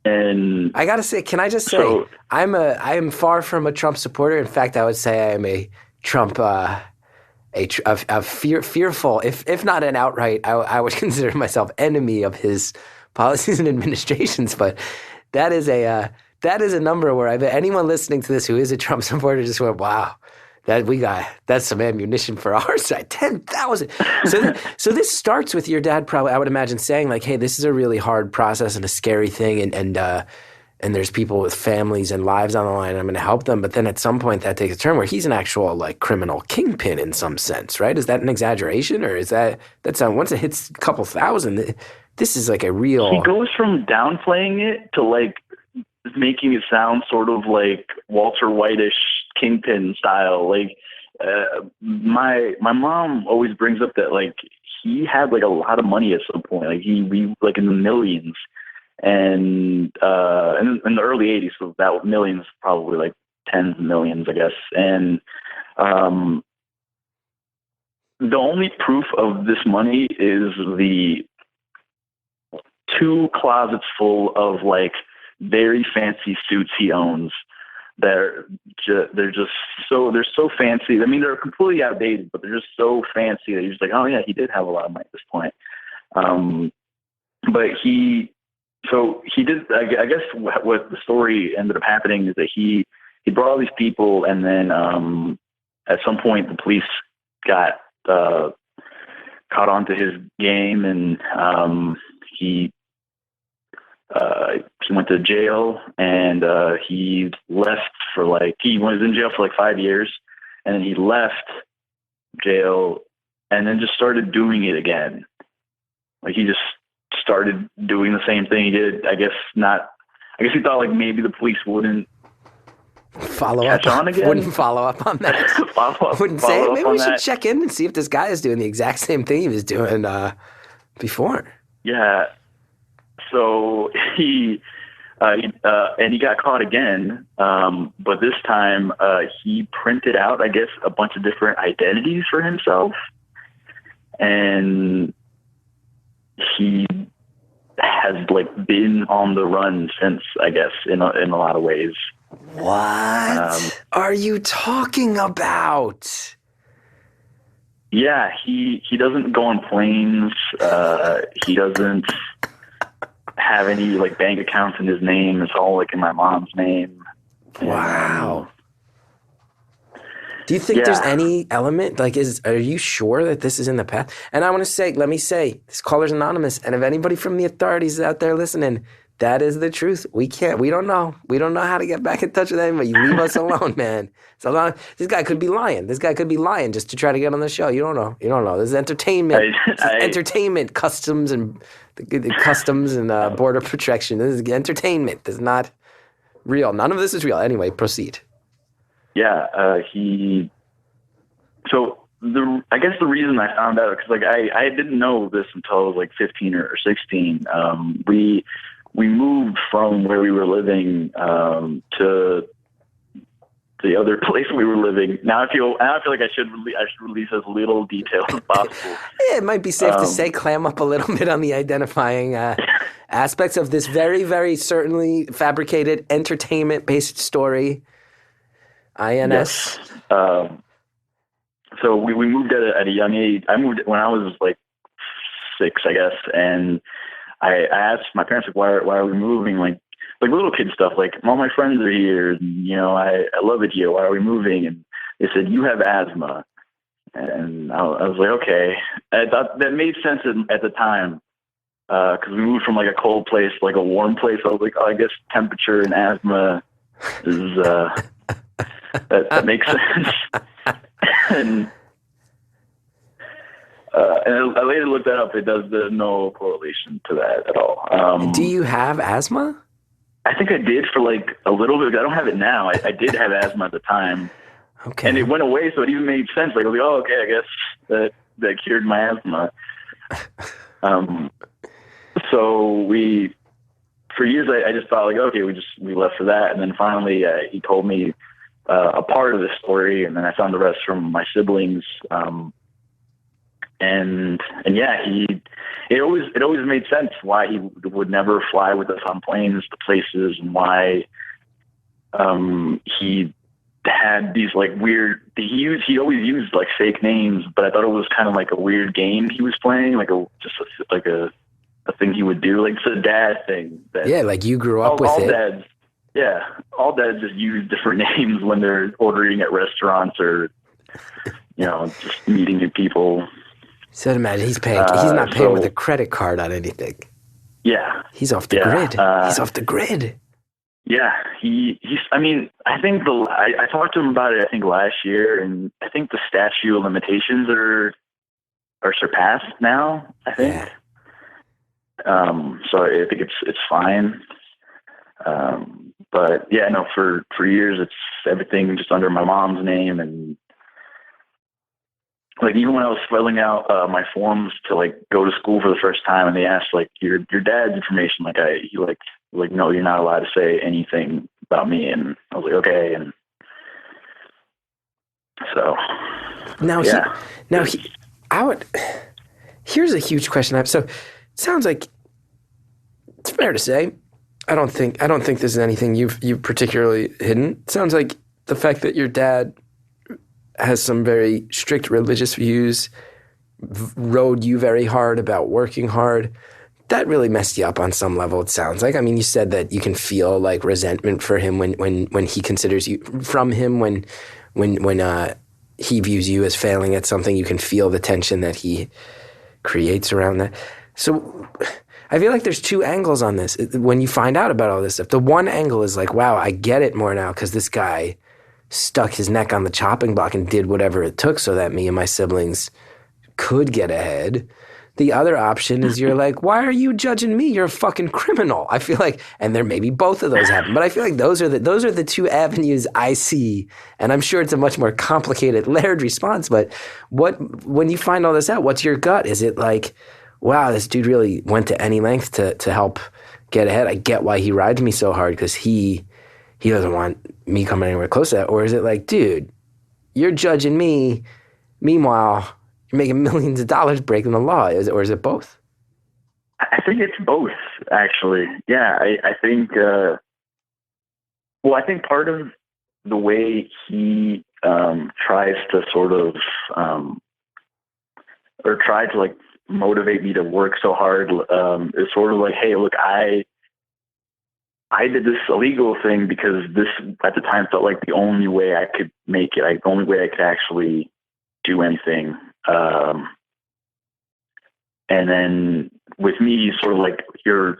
And I gotta say, can I just say, I am far from a Trump supporter. In fact, I would say I am a Trump, fearful, if not an outright, I would consider myself enemy of his policies and administrations. But that is a number where I bet anyone listening to this who is a Trump supporter just went, wow. That's some ammunition for our side. 10,000. So this starts with your dad probably, I would imagine, saying like, hey, this is a really hard process and a scary thing, and there's people with families and lives on the line, and I'm going to help them. But then at some point that takes a turn where he's an actual like criminal kingpin in some sense, right? Is that an exaggeration, or is that's once it hits a couple thousand, this is like a real... He goes from downplaying it to like making it sound sort of like Walter White-ish kingpin style. Like my mom always brings up that like he had like a lot of money at some point. Like we like in the millions, and in the early 80s, so that millions probably like tens of millions, I guess. And the only proof of this money is the 2 closets full of like very fancy suits he owns. They're so fancy. I mean, they're completely outdated, but they're just so fancy that you're just like, oh yeah, he did have a lot of money at this point. But he did. I guess what the story ended up happening is that he brought all these people, and then at some point the police got caught onto his game, and he went to jail, and he left he was in jail for like 5 years, and then he left jail and then just started doing it again. Like he just started doing the same thing he did. I guess he thought like maybe the police wouldn't follow up on that. Wouldn't say, maybe we should check in and see if this guy is doing the exact same thing he was doing before. Yeah. So he got caught again, but this time he printed out, I guess, a bunch of different identities for himself, and he has like been on the run since, I guess, in a lot of ways. What are you talking about? Yeah, he doesn't go on planes. He doesn't have any like bank accounts in his name. It's all like in my mom's name. Wow. Do you think there's any element, like, are you sure that this is in the past? And I want to say, let me say, this caller's anonymous, and if anybody from the authorities is out there listening, that is the truth. We don't know how to get back in touch with anybody. You leave us alone, man. This guy could be lying. Just to try to get on the show. You don't know. This is entertainment. Entertainment, customs and border protection. This is entertainment. This is not real. None of this is real. Anyway, proceed. Yeah, I guess the reason I found out, because like I didn't know this until I was like 15 or 16. We moved from where we were living to the other place we were living. Now I feel like I should release as little detail as possible. Yeah, it might be safe to say clam up a little bit on the identifying aspects of this very, very certainly fabricated entertainment-based story. INS. Yes. So we moved at a young age. I moved when I was like 6, I guess, and I asked my parents, like, why are we moving? Like little kid stuff, like all my friends are here, and, you know, I love it here. Why are we moving? And they said, you have asthma. And I was like, okay. I thought that made sense at the time, because we moved from like a cold place to like a warm place. I was like, oh, I guess temperature and asthma is that makes sense. and I later looked that up. There's no correlation to that at all. Do you have asthma? I think I did for like a little bit. I don't have it now. I did have asthma at the time. Okay. And it went away, so it even made sense. Like I was like, oh, okay, I guess that cured my asthma. So we for years I just thought like, okay, we left for that. And then finally he told me a part of the story, and then I found the rest from my siblings. And yeah, it always made sense why he would never fly with us on planes to places, and why he had these like weird, he always used like fake names, but I thought it was kind of like a weird game he was playing, like a thing he would do, like it's a dad thing. That Yeah, like you grew up with all it. Dads, yeah, all dads just use different names when they're ordering at restaurants or, just meeting new people. So imagine he's not paying with a credit card on anything. Yeah. He's off the grid. He's off the grid. Yeah. I think I talked to him about it, I think last year, and I think the statute of limitations are surpassed now, I think. Yeah. So I think it's fine. But yeah, no, for years, it's everything just under my mom's name. And like, even when I was filling out my forms to like go to school for the first time, and they asked like your dad's information, no, you're not allowed to say anything about me. And I was like, okay. And so here's a huge question. So it sounds like it's fair to say, I don't think this is anything you've particularly hidden. It sounds like the fact that your dad has some very strict religious views, rode you very hard about working hard. That really messed you up on some level, it sounds like. I mean, you said that you can feel like resentment for him when he considers you, from him when he views you as failing at something. You can feel the tension that he creates around that. So I feel like there's two angles on this. When you find out about all this stuff, the one angle is like, wow, I get it more now because this guy stuck his neck on the chopping block and did whatever it took so that me and my siblings could get ahead. The other option is you're like, why are you judging me? You're a fucking criminal. I feel like, and there may be both of those happen, but I feel like those are the two avenues I see. And I'm sure it's a much more complicated, layered response. But when you find all this out, what's your gut? Is it like, wow, this dude really went to any length to help get ahead? I get why he rides me so hard because he doesn't want me coming anywhere close to that. Or is it like, dude, you're judging me, meanwhile, you're making millions of dollars breaking the law? Or is it both? I think it's both, actually. Yeah, I think, I think part of the way he tries to sort of, or tried to like motivate me to work so hard is sort of like, hey, look, I did this illegal thing because this at the time felt like the only way I could make it, like the only way I could actually do anything. And then with me, sort of like you're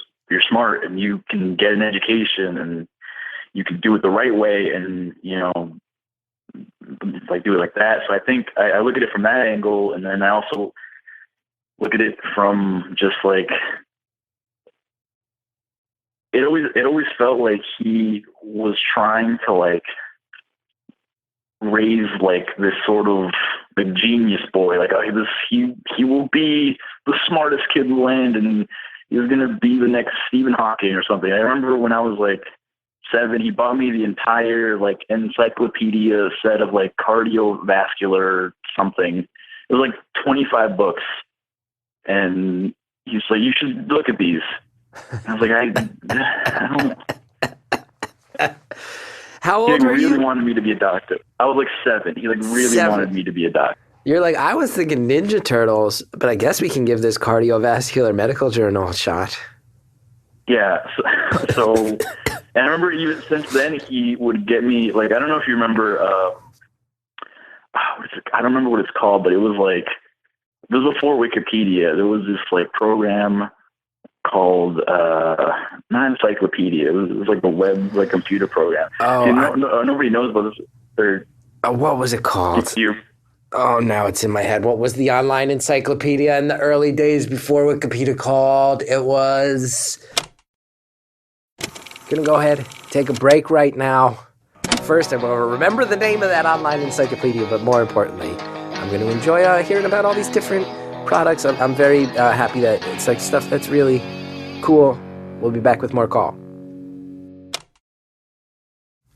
smart and you can get an education and you can do it the right way and, like do it like that. So I think I look at it from that angle, and then I also look at it from just like, it always felt like he was trying to like raise like this sort of like genius boy, like he will be the smartest kid in the land and he's gonna be the next Stephen Hawking or something. I remember when I was like 7, he bought me the entire like encyclopedia set of like cardiovascular something. It was like 25 books, and he's like, you should look at these. I was like, I don't. How old were you? He really wanted me to be a doctor. I was like 7. He like really wanted me to be a doctor. You're like, I was thinking Ninja Turtles, but I guess we can give this cardiovascular medical journal a shot. Yeah. So and I remember even since then he would get me like, I don't know if you remember. I don't remember what it's called, but it was before Wikipedia. There was this like program called not encyclopedia. It was like a web like computer program. Oh, nobody knows about this. What was it called? Oh, now it's in my head. What was the online encyclopedia in the early days before Wikipedia called? It was. Gonna go ahead, take a break right now. First, I'm going to remember the name of that online encyclopedia, but more importantly, I'm going to enjoy hearing about all these different products. I'm very happy that it's like stuff that's really cool, We'll be back with more Call.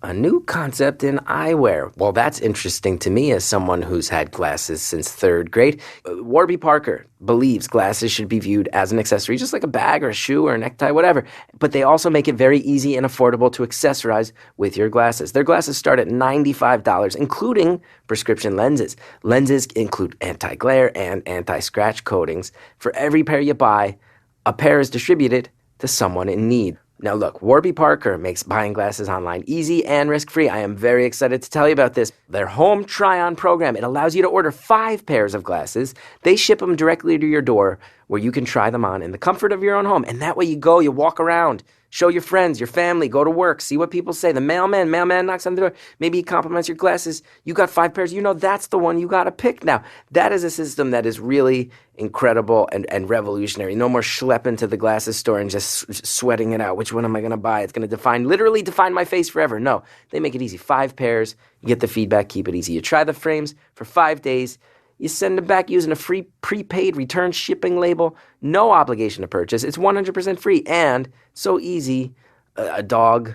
A new concept in eyewear. Well, that's interesting to me as someone who's had glasses since third grade. Warby Parker believes glasses should be viewed as an accessory, just like a bag or a shoe or a necktie, whatever. But they also make it very easy and affordable to accessorize with your glasses. Their glasses start at $95, including prescription lenses. Lenses include anti-glare and anti-scratch coatings. For every pair you buy, a pair is distributed to someone in need. Now look, Warby Parker makes buying glasses online easy and risk-free. I am very excited to tell you about this. Their home try-on program, it allows you to order 5 pairs of glasses. They ship them directly to your door where you can try them on in the comfort of your own home. And that way you go, you walk around, show your friends, your family, go to work, see what people say. The mailman knocks on the door. Maybe he compliments your glasses. You got 5 pairs. You know that's the one you got to pick now. That is a system that is really incredible and revolutionary. No more schlepping to the glasses store and just sweating it out. Which one am I going to buy? It's going to literally define my face forever. No, they make it easy. 5 pairs. You get the feedback. Keep it easy. You try the frames for 5 days. You send them back using a free prepaid return shipping label. No obligation to purchase. It's 100% free and so easy. A dog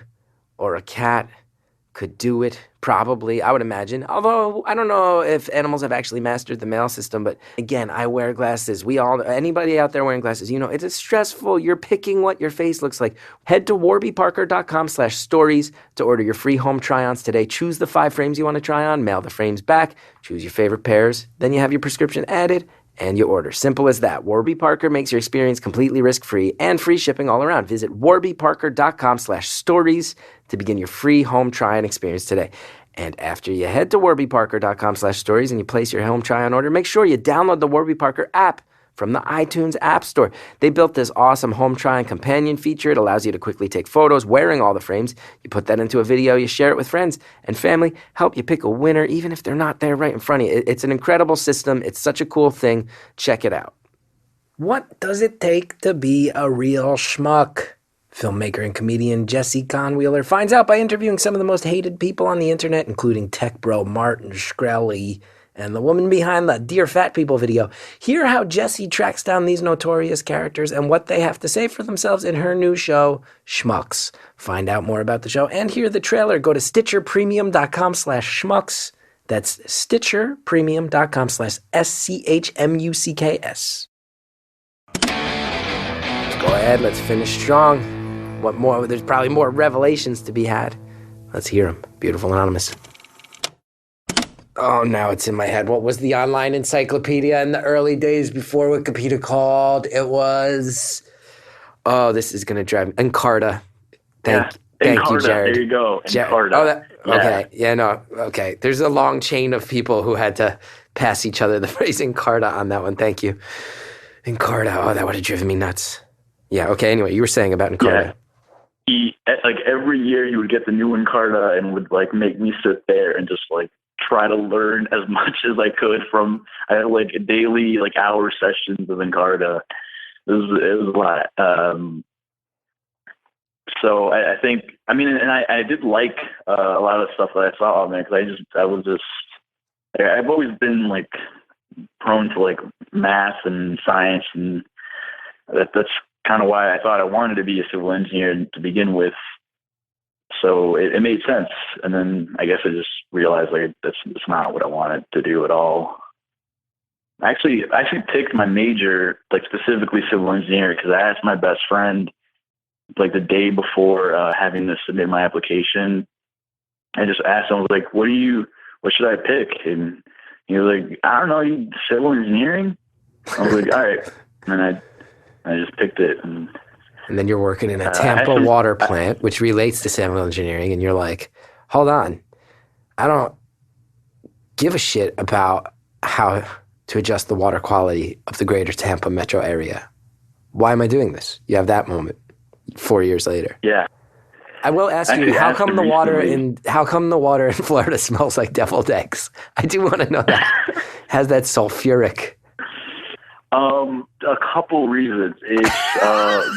or a cat could do it, probably, I would imagine. Although, I don't know if animals have actually mastered the mail system, but again, I wear glasses. Anybody out there wearing glasses, you know, it's stressful. You're picking what your face looks like. Head to warbyparker.com/stories to order your free home try-ons today. Choose the 5 frames you want to try on, mail the frames back, choose your favorite pairs, then you have your prescription added, and you order. Simple as that. Warby Parker makes your experience completely risk-free and free shipping all around. Visit warbyparker.com/stories to begin your free home try-on experience today. And after you head to warbyparker.com/stories and you place your home try-on order, make sure you download the Warby Parker app from the iTunes App Store. They built this awesome home try-on companion feature. It allows you to quickly take photos wearing all the frames. You put that into a video, you share it with friends and family, help you pick a winner even if they're not there right in front of you. It's an incredible system. It's such a cool thing. Check it out. What does it take to be a real schmuck? Filmmaker and comedian Jesse Conwheeler finds out by interviewing some of the most hated people on the internet, including tech bro Martin Shkreli and the woman behind the Dear Fat People video. Hear how Jesse tracks down these notorious characters and what they have to say for themselves in her new show, Schmucks. Find out more about the show and hear the trailer. Go to StitcherPremium.com/schmucks. That's StitcherPremium.com/SCHMUCKS. Let's go ahead. Let's finish strong. What more? There's probably more revelations to be had. Let's hear them. Beautiful Anonymous. Oh, now it's in my head. What was the online encyclopedia in the early days before Wikipedia called? It was... Oh, this is going to drive me... Encarta. Thank you, Jared. There you go. Encarta. Okay. Yeah, no. Okay. There's a long chain of people who had to pass each other the phrase Encarta on that one. Thank you. Encarta. Oh, that would have driven me nuts. Yeah, okay. Anyway, you were saying about Encarta. Yeah. Every year he would get the new Encarta and would, make me sit there and just, try to learn as much as I could from. I had daily hour sessions of Encarta. It was a lot. So I think I did like a lot of stuff that I saw on there because I've always been prone to math and science, and that's kind of why I thought I wanted to be a civil engineer to begin with. So it made sense. And then I guess I just realized that's not what I wanted to do at all. I actually picked my major, specifically civil engineering, because I asked my best friend the day before having to submit my application. I just asked him, I was like, what should I pick? And he was like, I don't know, you civil engineering? I was like, all right. And I just picked it. And then you're working in a Tampa water plant, which relates to civil engineering, and you're like, hold on, I don't give a shit about how to adjust the water quality of the greater Tampa metro area. Why am I doing this? You have that moment 4 years later. Yeah. I will ask you, how come the water in Florida smells like deviled eggs? I do want to know that. Has that sulfuric... A couple reasons. It's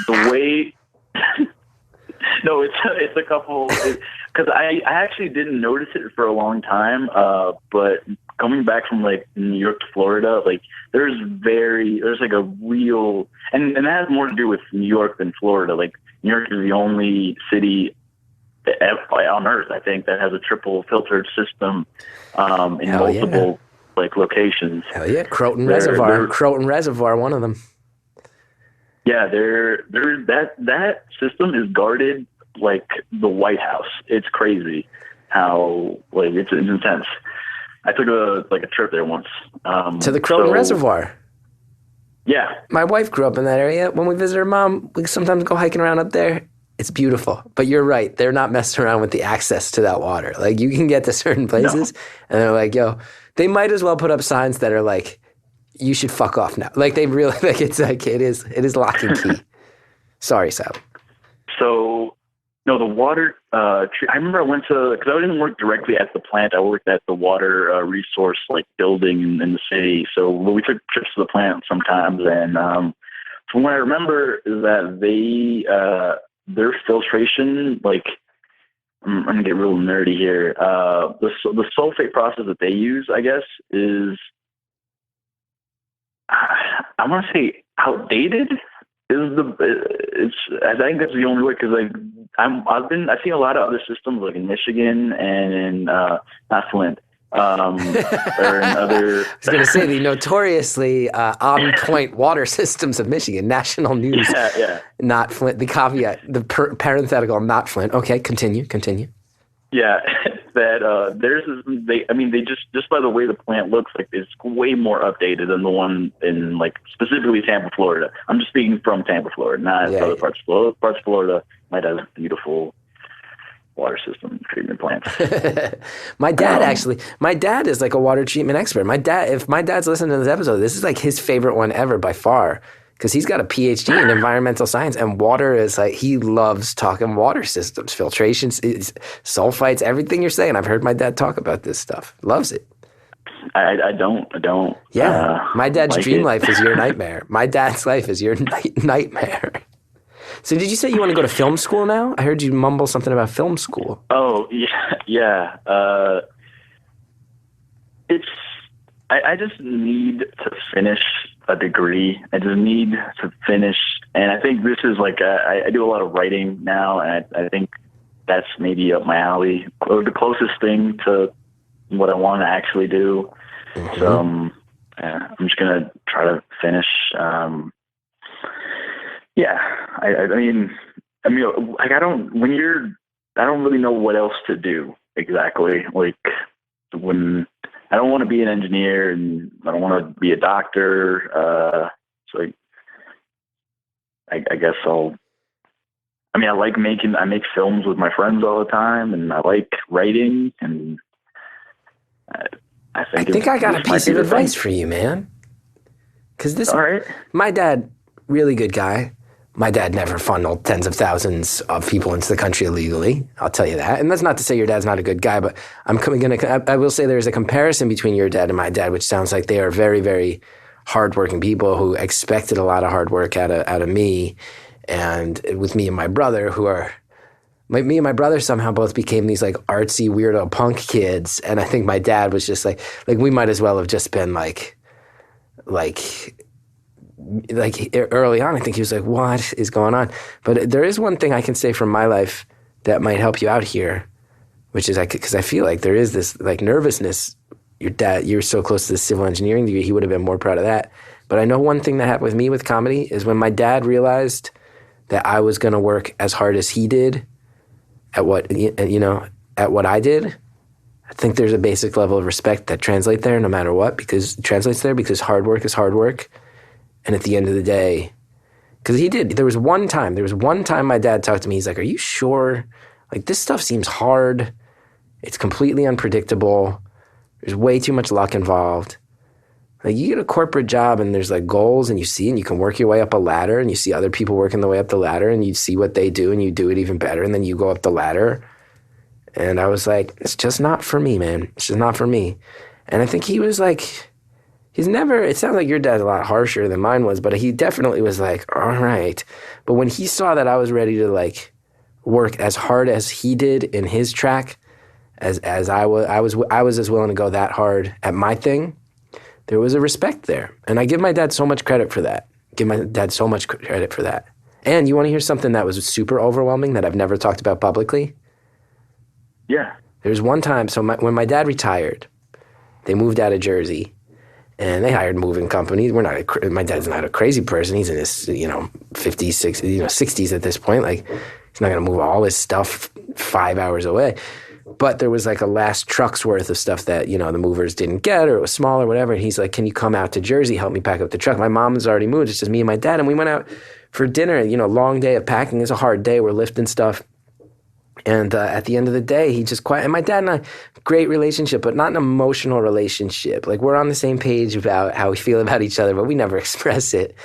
the way. No, it's a couple. Because I actually didn't notice it for a long time. But coming back from New York to Florida, there's a real, and that has more to do with New York than Florida. New New York is the only city on Earth, I think, that has a triple filtered system in Hell multiple like locations. Hell yeah, Croton Reservoir, one of them. Yeah, that system is guarded like the White House. It's crazy how like it's intense. I took a trip there once To the Croton Reservoir. Yeah, My wife grew up in that area. When we visit her mom, we sometimes go hiking around up there. It's beautiful. But you're right. They're not messing around with the access to that water. Like, you can get to certain places, and they're like, yo, they might as well put up signs that are like, you should fuck off now. Like, they really, like, it's like, it is lock and key. Sorry, Sal. So, no, the water, I remember I went to, because I didn't work directly at the plant. I worked at the water resource, like, building in the city. So we took trips to the plant sometimes. And from what I remember is that their filtration, like, I'm going to get real nerdy here. The sulfate process that they use, I guess, is, I want to say outdated. I think that's the only way, because like I've seen a lot of other systems like in Michigan and in not Flint or in other. I was going to say the notoriously on point water systems of Michigan. National news. Yeah. Not Flint. The caveat, the parenthetical, not Flint. Okay, continue. Yeah, that theirs is they just by the way the plant looks, like it's way more updated than the one in like specifically Tampa, Florida. I'm just speaking from Tampa, Florida, not other parts of Florida. Parts of Florida might have beautiful water system treatment plants. My dad is like a water treatment expert. If my dad's listening to this episode, this is like his favorite one ever by far. Because he's got a PhD in environmental science, and water is like, he loves talking water systems, filtrations, sulfites, everything you're saying. I've heard my dad talk about this stuff. Loves it. I don't. Yeah. My dad's like dream it. life is your nightmare. My dad's life is your nightmare. So did you say you want to go to film school now? I heard you mumble something about film school. Oh, yeah. I just need to finish a degree. I just need to finish. And I think this is like, I do a lot of writing now, and I think that's maybe up my alley, or the closest thing to what I want to actually do. Mm-hmm. So I'm just going to try to finish. I mean, like I don't really know what else to do exactly. Like when I don't want to be an engineer and I don't want to be a doctor. So I guess I make films with my friends all the time, and I like writing, and I think I got a piece of advice for you, man. Because all right. My dad, really good guy. My dad never funneled tens of thousands of people into the country illegally. I'll tell you that. And that's not to say your dad's not a good guy, but I will say there's a comparison between your dad and my dad, which sounds like they are very, very hardworking people who expected a lot of hard work out of me, and with me and my brother, me and my brother somehow both became these like artsy weirdo punk kids. And I think my dad was just like we might as well have just been like early on, I think he was like, what is going on? But there is one thing I can say from my life that might help you out here, which is because I feel like there is this like nervousness. Your dad, you're so close to the civil engineering degree, he would have been more proud of that. But I know one thing that happened with me with comedy is when my dad realized that I was going to work as hard as he did at what I did. I think there's a basic level of respect that translates there no matter what, because hard work is hard work. And at the end of the day, because there was one time my dad talked to me, he's like, are you sure? Like, this stuff seems hard. It's completely unpredictable. There's way too much luck involved. Like, you get a corporate job and there's like goals and you can work your way up a ladder, and you see other people working their way up the ladder, and you see what they do and you do it even better, and then you go up the ladder. And I was like, it's just not for me, man. It's just not for me. And I think he was like, it sounds like your dad's a lot harsher than mine was, but he definitely was like, all right. But when he saw that I was ready to like work as hard as he did in his track, as I was as willing to go that hard at my thing, there was a respect there. And I give my dad so much credit for that. And you want to hear something that was super overwhelming that I've never talked about publicly? Yeah. There's one time, so when my dad retired, they moved out of Jersey, and they hired moving companies. My dad's not a crazy person. He's in his, 50s, 60s, 60s at this point. Like, he's not going to move all his stuff 5 hours away. But there was like a last truck's worth of stuff that, the movers didn't get, or it was small or whatever. And he's like, can you come out to Jersey, help me pack up the truck? My mom's already moved. It's just me and my dad. And we went out for dinner, long day of packing. It's a hard day. We're lifting stuff. And at the end of the day, he just quiet. And my dad and I, great relationship, but not an emotional relationship. Like, we're on the same page about how we feel about each other, but we never express it.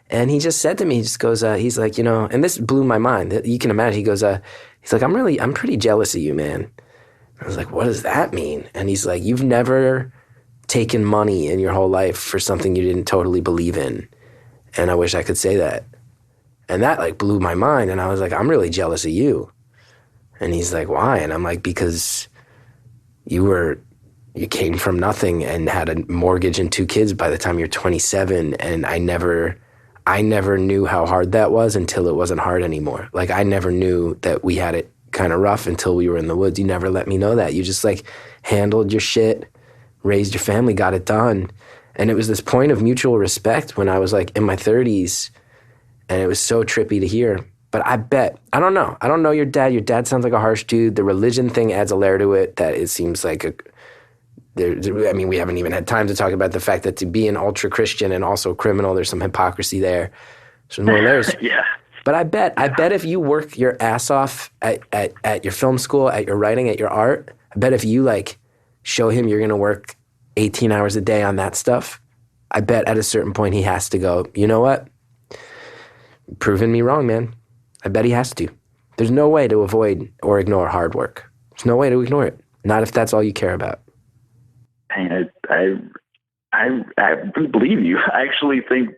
And he just said to me, he just goes, he's like, and this blew my mind. You can imagine. He goes, he's like, I'm pretty jealous of you, man. I was like, what does that mean? And he's like, you've never taken money in your whole life for something you didn't totally believe in. And I wish I could say that. And that like blew my mind. And I was like, I'm really jealous of you. And he's like, why? And I'm like, because you came from nothing and had a mortgage and 2 kids by the time you're 27. And I never knew how hard that was until it wasn't hard anymore. Like, I never knew that we had it kind of rough until we were in the woods. You never let me know that. You just like handled your shit, raised your family, got it done. And it was this point of mutual respect when I was like in my 30s. And it was so trippy to hear. But I don't know your dad. Your dad sounds like a harsh dude. The religion thing adds a layer to it that it seems like we haven't even had time to talk about the fact that to be an ultra Christian and also criminal, there's some hypocrisy there. There's more layers. Yeah. But I bet if you work your ass off at your film school, at your writing, at your art, I bet if you like show him you're going to work 18 hours a day on that stuff, I bet at a certain point he has to go, you know what? Proving me wrong, man. I bet he has to. There's no way to avoid or ignore hard work. There's no way to ignore it. Not if that's all you care about. And I really believe you. I actually think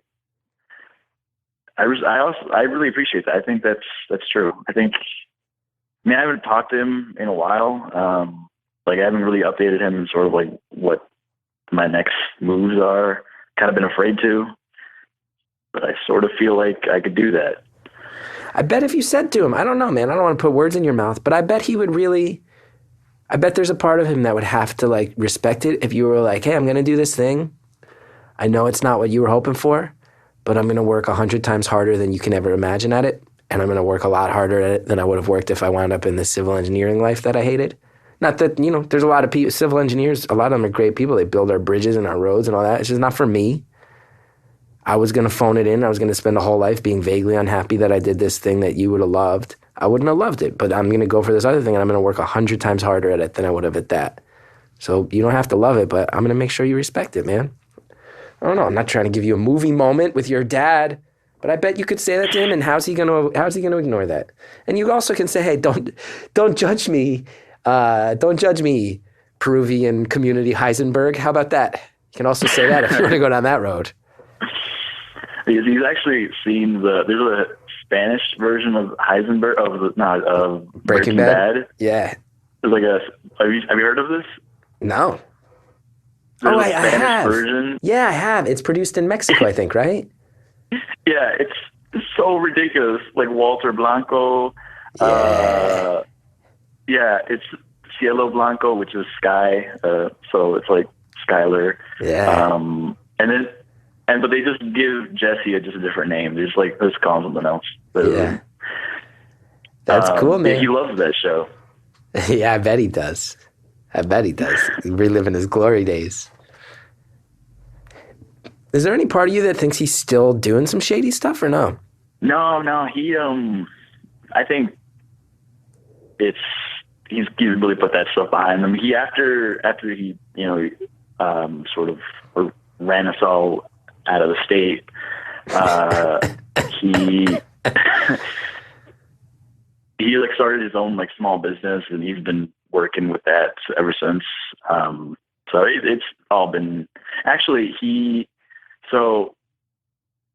I really appreciate that. I think that's true. I haven't talked to him in a while. I haven't really updated him in sort of like what my next moves are. Kind of been afraid to, but I sort of feel like I could do that. I bet if you said to him, I don't know, man, I don't want to put words in your mouth, but I bet he would really, I bet there's a part of him that would have to like respect it if you were like, hey, I'm going to do this thing. I know it's not what you were hoping for, but I'm going to work 100 times harder than you can ever imagine at it. And I'm going to work a lot harder at it than I would have worked if I wound up in the civil engineering life that I hated. Not that, there's a lot of people, civil engineers, a lot of them are great people. They build our bridges and our roads and all that. It's just not for me. I was going to phone it in. I was going to spend a whole life being vaguely unhappy that I did this thing that you would have loved. I wouldn't have loved it, but I'm going to go for this other thing and I'm going to work 100 times harder at it than I would have at that. So you don't have to love it, but I'm going to make sure you respect it, man. I don't know. I'm not trying to give you a movie moment with your dad, but I bet you could say that to him. And how's he going to ignore that? And you also can say, hey, don't judge me. Don't judge me, Peruvian community Heisenberg. How about that? You can also say that if you want to go down that road. He's actually seen there's a Spanish version of Heisenberg of Breaking Bad. Yeah. There's like have you heard of this? No. There's I have. Version. Yeah, I have. It's produced in Mexico, I think, right? Yeah, it's so ridiculous. Like Walter Blanco. Yeah. It's Cielo Blanco, which is sky. So it's like Skylar. Yeah. But they just give Jesse just a different name. They just call him something else. Yeah. That's cool, man. Yeah, he loves that show. Yeah, I bet he does. Reliving his glory days. Is there any part of you that thinks he's still doing some shady stuff or no? No. He, I think he's really put that stuff behind him. He, after he, sort of ran us all out of the state, he like started his own like small business, and he's been working with that ever since. So it's all been actually so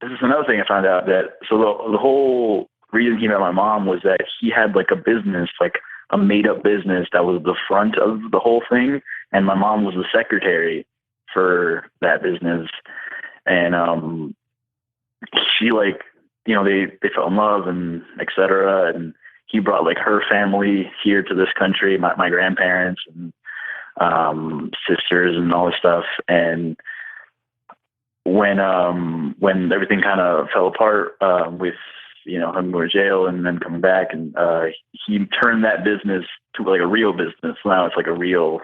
this is another thing I found out, that so the whole reason he met my mom was that he had like a business, like a made up business that was the front of the whole thing, and my mom was the secretary for that business. And she like they fell in love and et cetera. And he brought like her family here to this country, my grandparents and sisters and all this stuff. And when everything kind of fell apart with him going to jail and then coming back, and he turned that business to like a real business. Now it's like a real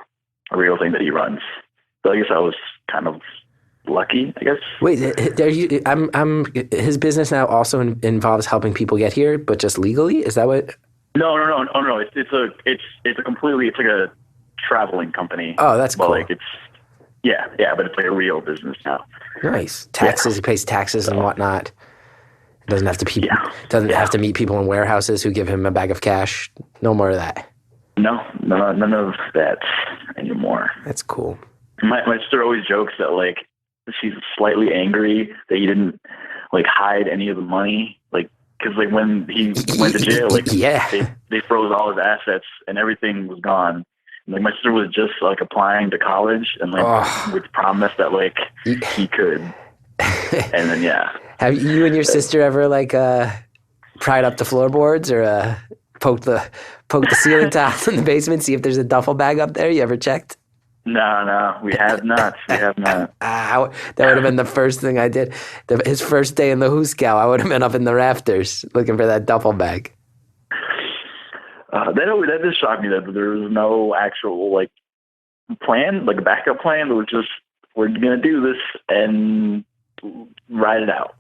thing that he runs. So I guess I was kind of lucky, I guess. Wait, his business now also involves helping people get here, but just legally? Is that what? No. It's like a traveling company. Oh, that's cool. Like yeah, but it's like a real business now. Nice. Taxes, he pays taxes and whatnot. Doesn't have to have to meet people in warehouses who give him a bag of cash. No more of that. No, none of that anymore. That's cool. My sister always jokes that like she's slightly angry that he didn't like hide any of the money, like because like when he went to jail, like they froze all his assets and everything was gone. And, like my sister was just like applying to college and like with promise that like he could, and then Have you and your sister ever like pried up the floorboards or poked the ceiling tiles in the basement, see if there's a duffel bag up there? You ever checked? No, we have not. That would have been the first thing I did. His first day in the Hooskow, I would have been up in the rafters looking for that duffel bag. That just shocked me that there was no actual like plan, like a backup plan. It was just, we're gonna do this and ride it out.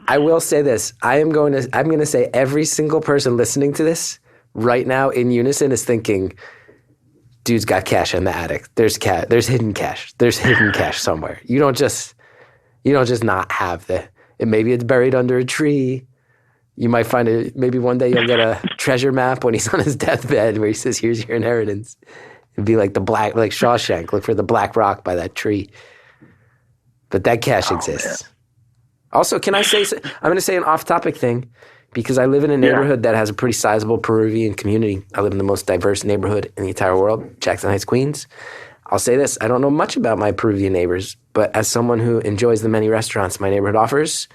I will say this. I'm going to say every single person listening to this right now in unison is thinking, dude's got cash in the attic. There's hidden cash. There's hidden cash somewhere. You don't just not have maybe it's buried under a tree. You might find it. Maybe one day you'll get a treasure map when he's on his deathbed where he says, "Here's your inheritance." It'd be like like Shellshag. Look for the black rock by that tree. But that cash exists. Man. Also, can I say? I'm going to say an off-topic thing because I live in a neighborhood that has a pretty sizable Peruvian community. I live in the most diverse neighborhood in the entire world, Jackson Heights, Queens. I'll say this: I don't know much about my Peruvian neighbors, but as someone who enjoys the many restaurants my neighborhood offers,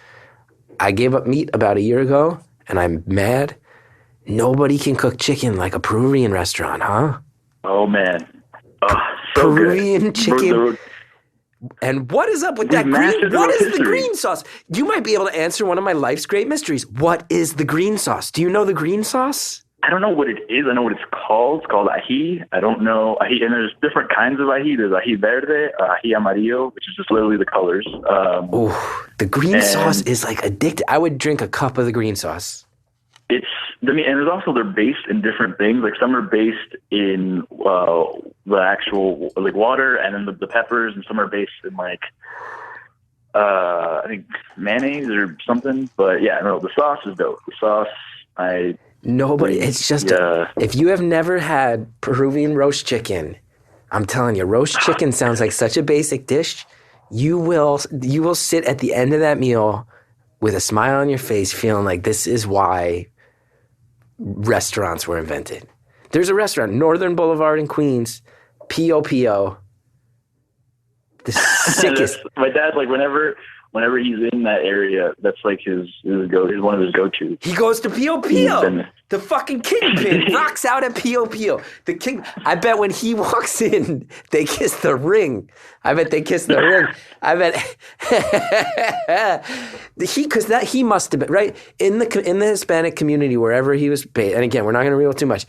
I gave up meat about a year ago, and I'm mad. Nobody can cook chicken like a Peruvian restaurant, huh? Oh, man. So Peruvian good. chicken. And what is up with that green? What is the green sauce? You might be able to answer one of my life's great mysteries. What is the green sauce? Do you know the green sauce? I don't know what it is. I know what it's called. It's called ají. I don't know ají, and there's different kinds of ají. There's ají verde, ají amarillo, which is just literally the colors. The green sauce is like addictive. I would drink a cup of the green sauce. And there's also, they're based in different things. Like some are based in the actual like water, and then the peppers, and some are based in like I think mayonnaise or something. But yeah, no, the sauce is dope. The sauce, it's just if you have never had Peruvian roast chicken, I'm telling you, roast chicken sounds like such a basic dish. You will sit at the end of that meal with a smile on your face, feeling like this is why restaurants were invented. There's a restaurant, Northern Boulevard in Queens, P.O.P.O. The sickest. My dad, like whenever he's in that area, that's like his one of his go-tos. He goes to P.O.P.O. The fucking kingpin rocks out at P.O.P.O. I bet when he walks in, they kiss the ring. I bet they kiss the ring. I bet he must have been right in the Hispanic community wherever he was based. And again, we're not going to reveal too much.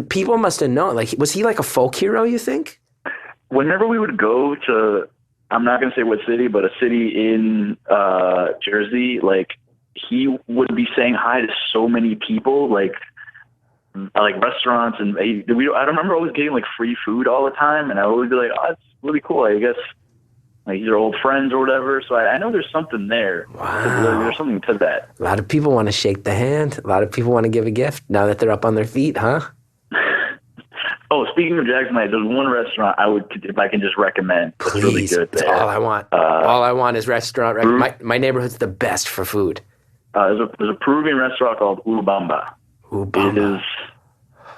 People must have known. Like, was he like a folk hero? You think? Whenever we would go to, I'm not going to say what city, but a city in Jersey, like he would be saying hi to so many people, like restaurants, and I remember always getting like free food all the time, and I would always be like, "Oh, that's really cool." I guess like these are old friends or whatever. So I know there's something there. Wow, there's something to that. A lot of people want to shake the hand. A lot of people want to give a gift now that they're up on their feet, huh? Oh, speaking of Jackson Heights, there's one restaurant if I can just recommend. Please, it's really good there. That's all I want. All I want is restaurant. My neighborhood's the best for food. There's a Peruvian restaurant called Urubamba. It is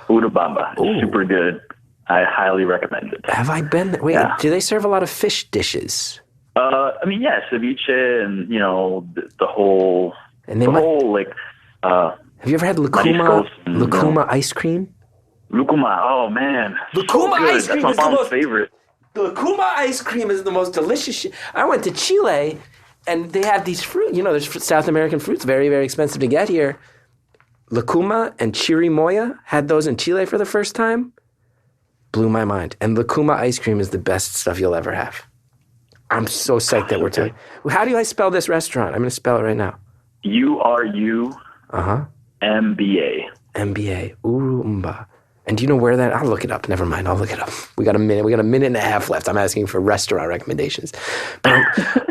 Urubamba. It's super good. I highly recommend it. Have I been there? Wait, do they serve a lot of fish dishes? I mean, yeah, ceviche and, you know, the whole, And they the might, whole, like, have you ever had mariscos and, lucuma ice cream? lucuma. Oh, man. Lucuma so good. ice cream That's is my the mom's most- favorite. Lucuma ice cream is the most delicious shit. I went to Chile, and they have these fruit. You know, there's South American fruits, very, very expensive to get here. Lucuma and chirimoya, had those in Chile for the first time. Blew my mind. And lucuma ice cream is the best stuff you'll ever have. I'm so psyched that we're talking. How do I spell this restaurant? I'm going to spell it right now. URUMBA. MBA. Urumba. And do you know where that? I'll look it up. Never mind. I'll look it up. We got a minute. We got a minute and a half left. I'm asking for restaurant recommendations. But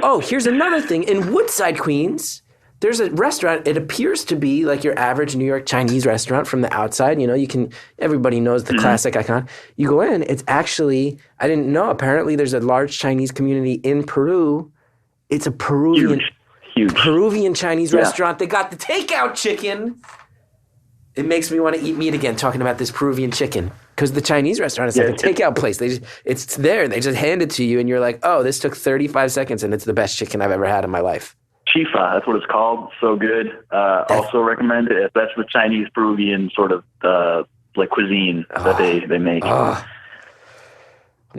oh, here's another thing. In Woodside, Queens, there's a restaurant. It appears to be like your average New York Chinese restaurant from the outside. You know, everybody knows the classic icon. You go in, it's actually, I didn't know, apparently there's a large Chinese community in Peru. It's a Peruvian Chinese restaurant. They got the takeout chicken. It makes me want to eat meat again, talking about this Peruvian chicken. Because the Chinese restaurant is like a takeout place. It's there. They just hand it to you, and you're like, oh, this took 35 seconds, and it's the best chicken I've ever had in my life. Chifa, that's what it's called. So good. Also recommend it. That's the Chinese Peruvian sort of like cuisine that they make. I'm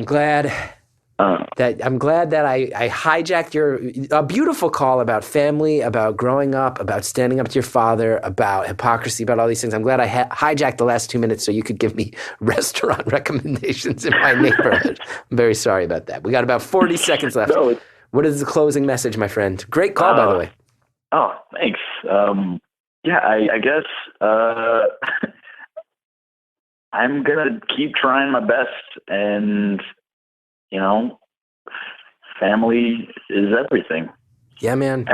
glad that I hijacked a beautiful call about family, about growing up, about standing up to your father, about hypocrisy, about all these things. I'm glad I hijacked the last 2 minutes so you could give me restaurant recommendations in my neighborhood. I'm very sorry about that. We got about 40 seconds left. No, what is the closing message, my friend? Great call, by the way. Oh, thanks. I guess I'm going to keep trying my best, and, you know, family is everything. Yeah, man.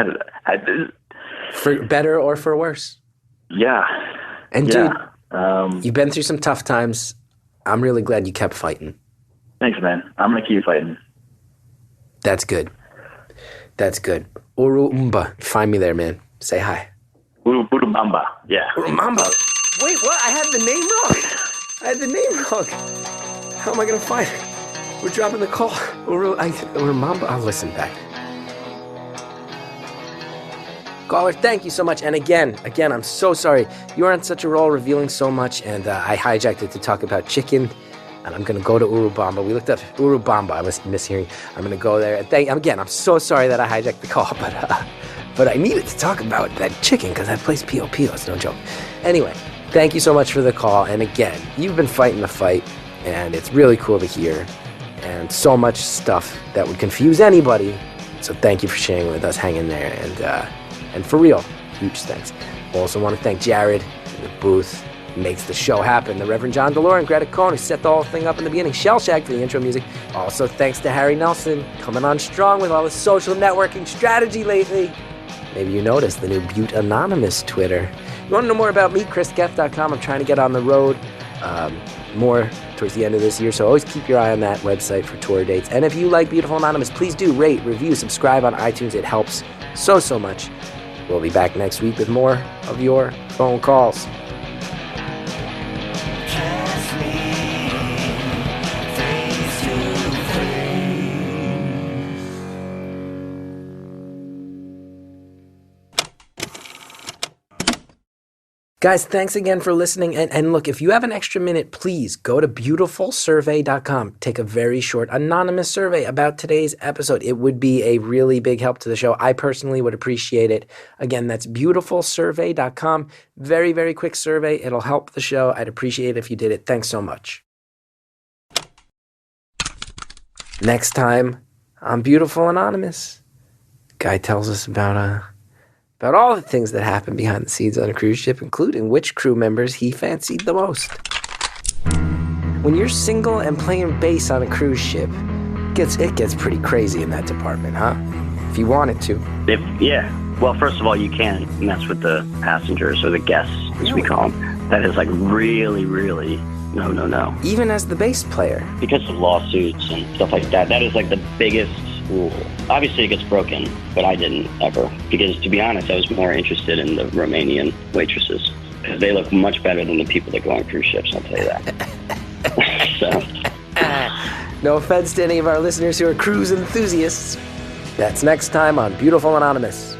For better or for worse. Yeah. And dude, you've been through some tough times. I'm really glad you kept fighting. Thanks, man. I'm going to keep fighting. That's good. That's good. Urumba. Find me there, man. Say hi. Urubamba. Yeah. Urumamba. Wait, what? I had the name wrong. How am I going to find it? We're dropping the call. Urumamba. I'll listen back. Caller, thank you so much. And again, I'm so sorry. You are on such a roll, revealing so much, and I hijacked it to talk about chicken. And I'm going to go to Urubamba. We looked up Urubamba. I was mishearing. I'm going to go there. Again, I'm so sorry that I hijacked the call, but I needed to talk about that chicken because that place P.O.P.O. It's no joke. Anyway, thank you so much for the call. And again, you've been fighting the fight, and it's really cool to hear. And so much stuff that would confuse anybody. So thank you for sharing with us, hanging there. And for real, huge thanks. Also want to thank Jared in the booth. Makes the show happen. The Reverend John DeLore, Greta Cohn, who set the whole thing up in the beginning. Shellshag for the intro music. Also, thanks to Harry Nelson, coming on strong with all the social networking strategy lately. Maybe you noticed the new Butte Anonymous Twitter. You want to know more about me? ChrisGeth.com. I'm trying to get on the road more towards the end of this year, so always keep your eye on that website for tour dates. And if you like Beautiful Anonymous, please do rate, review, subscribe on iTunes. It helps so much. We'll be back next week with more of your phone calls. Guys, thanks again for listening. And look, if you have an extra minute, please go to beautifulsurvey.com. Take a very short anonymous survey about today's episode. It would be a really big help to the show. I personally would appreciate it. Again, that's beautifulsurvey.com. Very, very quick survey. It'll help the show. I'd appreciate it if you did it. Thanks so much. Next time on Beautiful Anonymous, guy tells us about all the things that happen behind the scenes on a cruise ship, including which crew members he fancied the most. When you're single and playing bass on a cruise ship, it gets pretty crazy in that department, huh? If you wanted to. Well, first of all, you can't mess with the passengers or the guests, as we call them. That is like really, really no. Even as the bass player. Because of lawsuits and stuff like that, that is like the biggest rule. Obviously it gets broken, but I didn't ever. Because to be honest, I was more interested in the Romanian waitresses. Because they look much better than the people that go on cruise ships, I'll tell you that. No offense to any of our listeners who are cruise enthusiasts. That's next time on Beautiful Anonymous.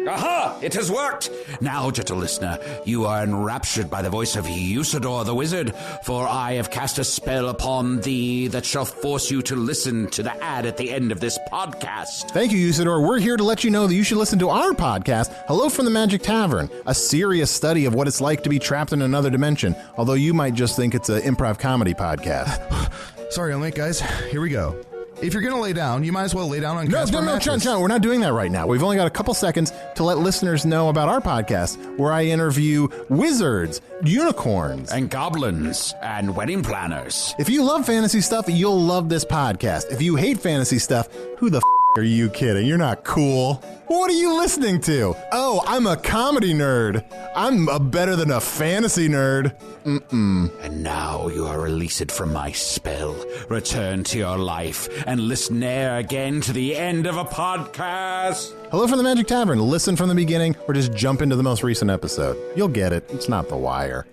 Aha! It has worked! Now, gentle listener, you are enraptured by the voice of Usador the Wizard, for I have cast a spell upon thee that shall force you to listen to the ad at the end of this podcast. Thank you, Usador. We're here to let you know that you should listen to our podcast, Hello from the Magic Tavern, a serious study of what it's like to be trapped in another dimension, although you might just think it's an improv comedy podcast. Sorry, I'm late, guys. Here we go. If you're going to lay down, you might as well lay down on No, John, we're not doing that right now. We've only got a couple seconds to let listeners know about our podcast, where I interview wizards, unicorns, and goblins, and wedding planners. If you love fantasy stuff, you'll love this podcast. If you hate fantasy stuff, who the are you kidding? You're not cool. What are you listening to? Oh, I'm a comedy nerd. I'm better than a fantasy nerd. And now you are released from my spell. Return to your life and listen ne'er again to the end of a podcast. Hello from the Magic Tavern. Listen from the beginning or just jump into the most recent episode. You'll get it. It's not The Wire.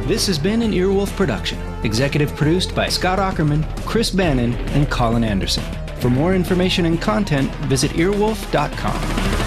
This has been an Earwolf production, executive produced by Scott Ackerman, Chris Bannon, and Colin Anderson. For more information and content, visit earwolf.com.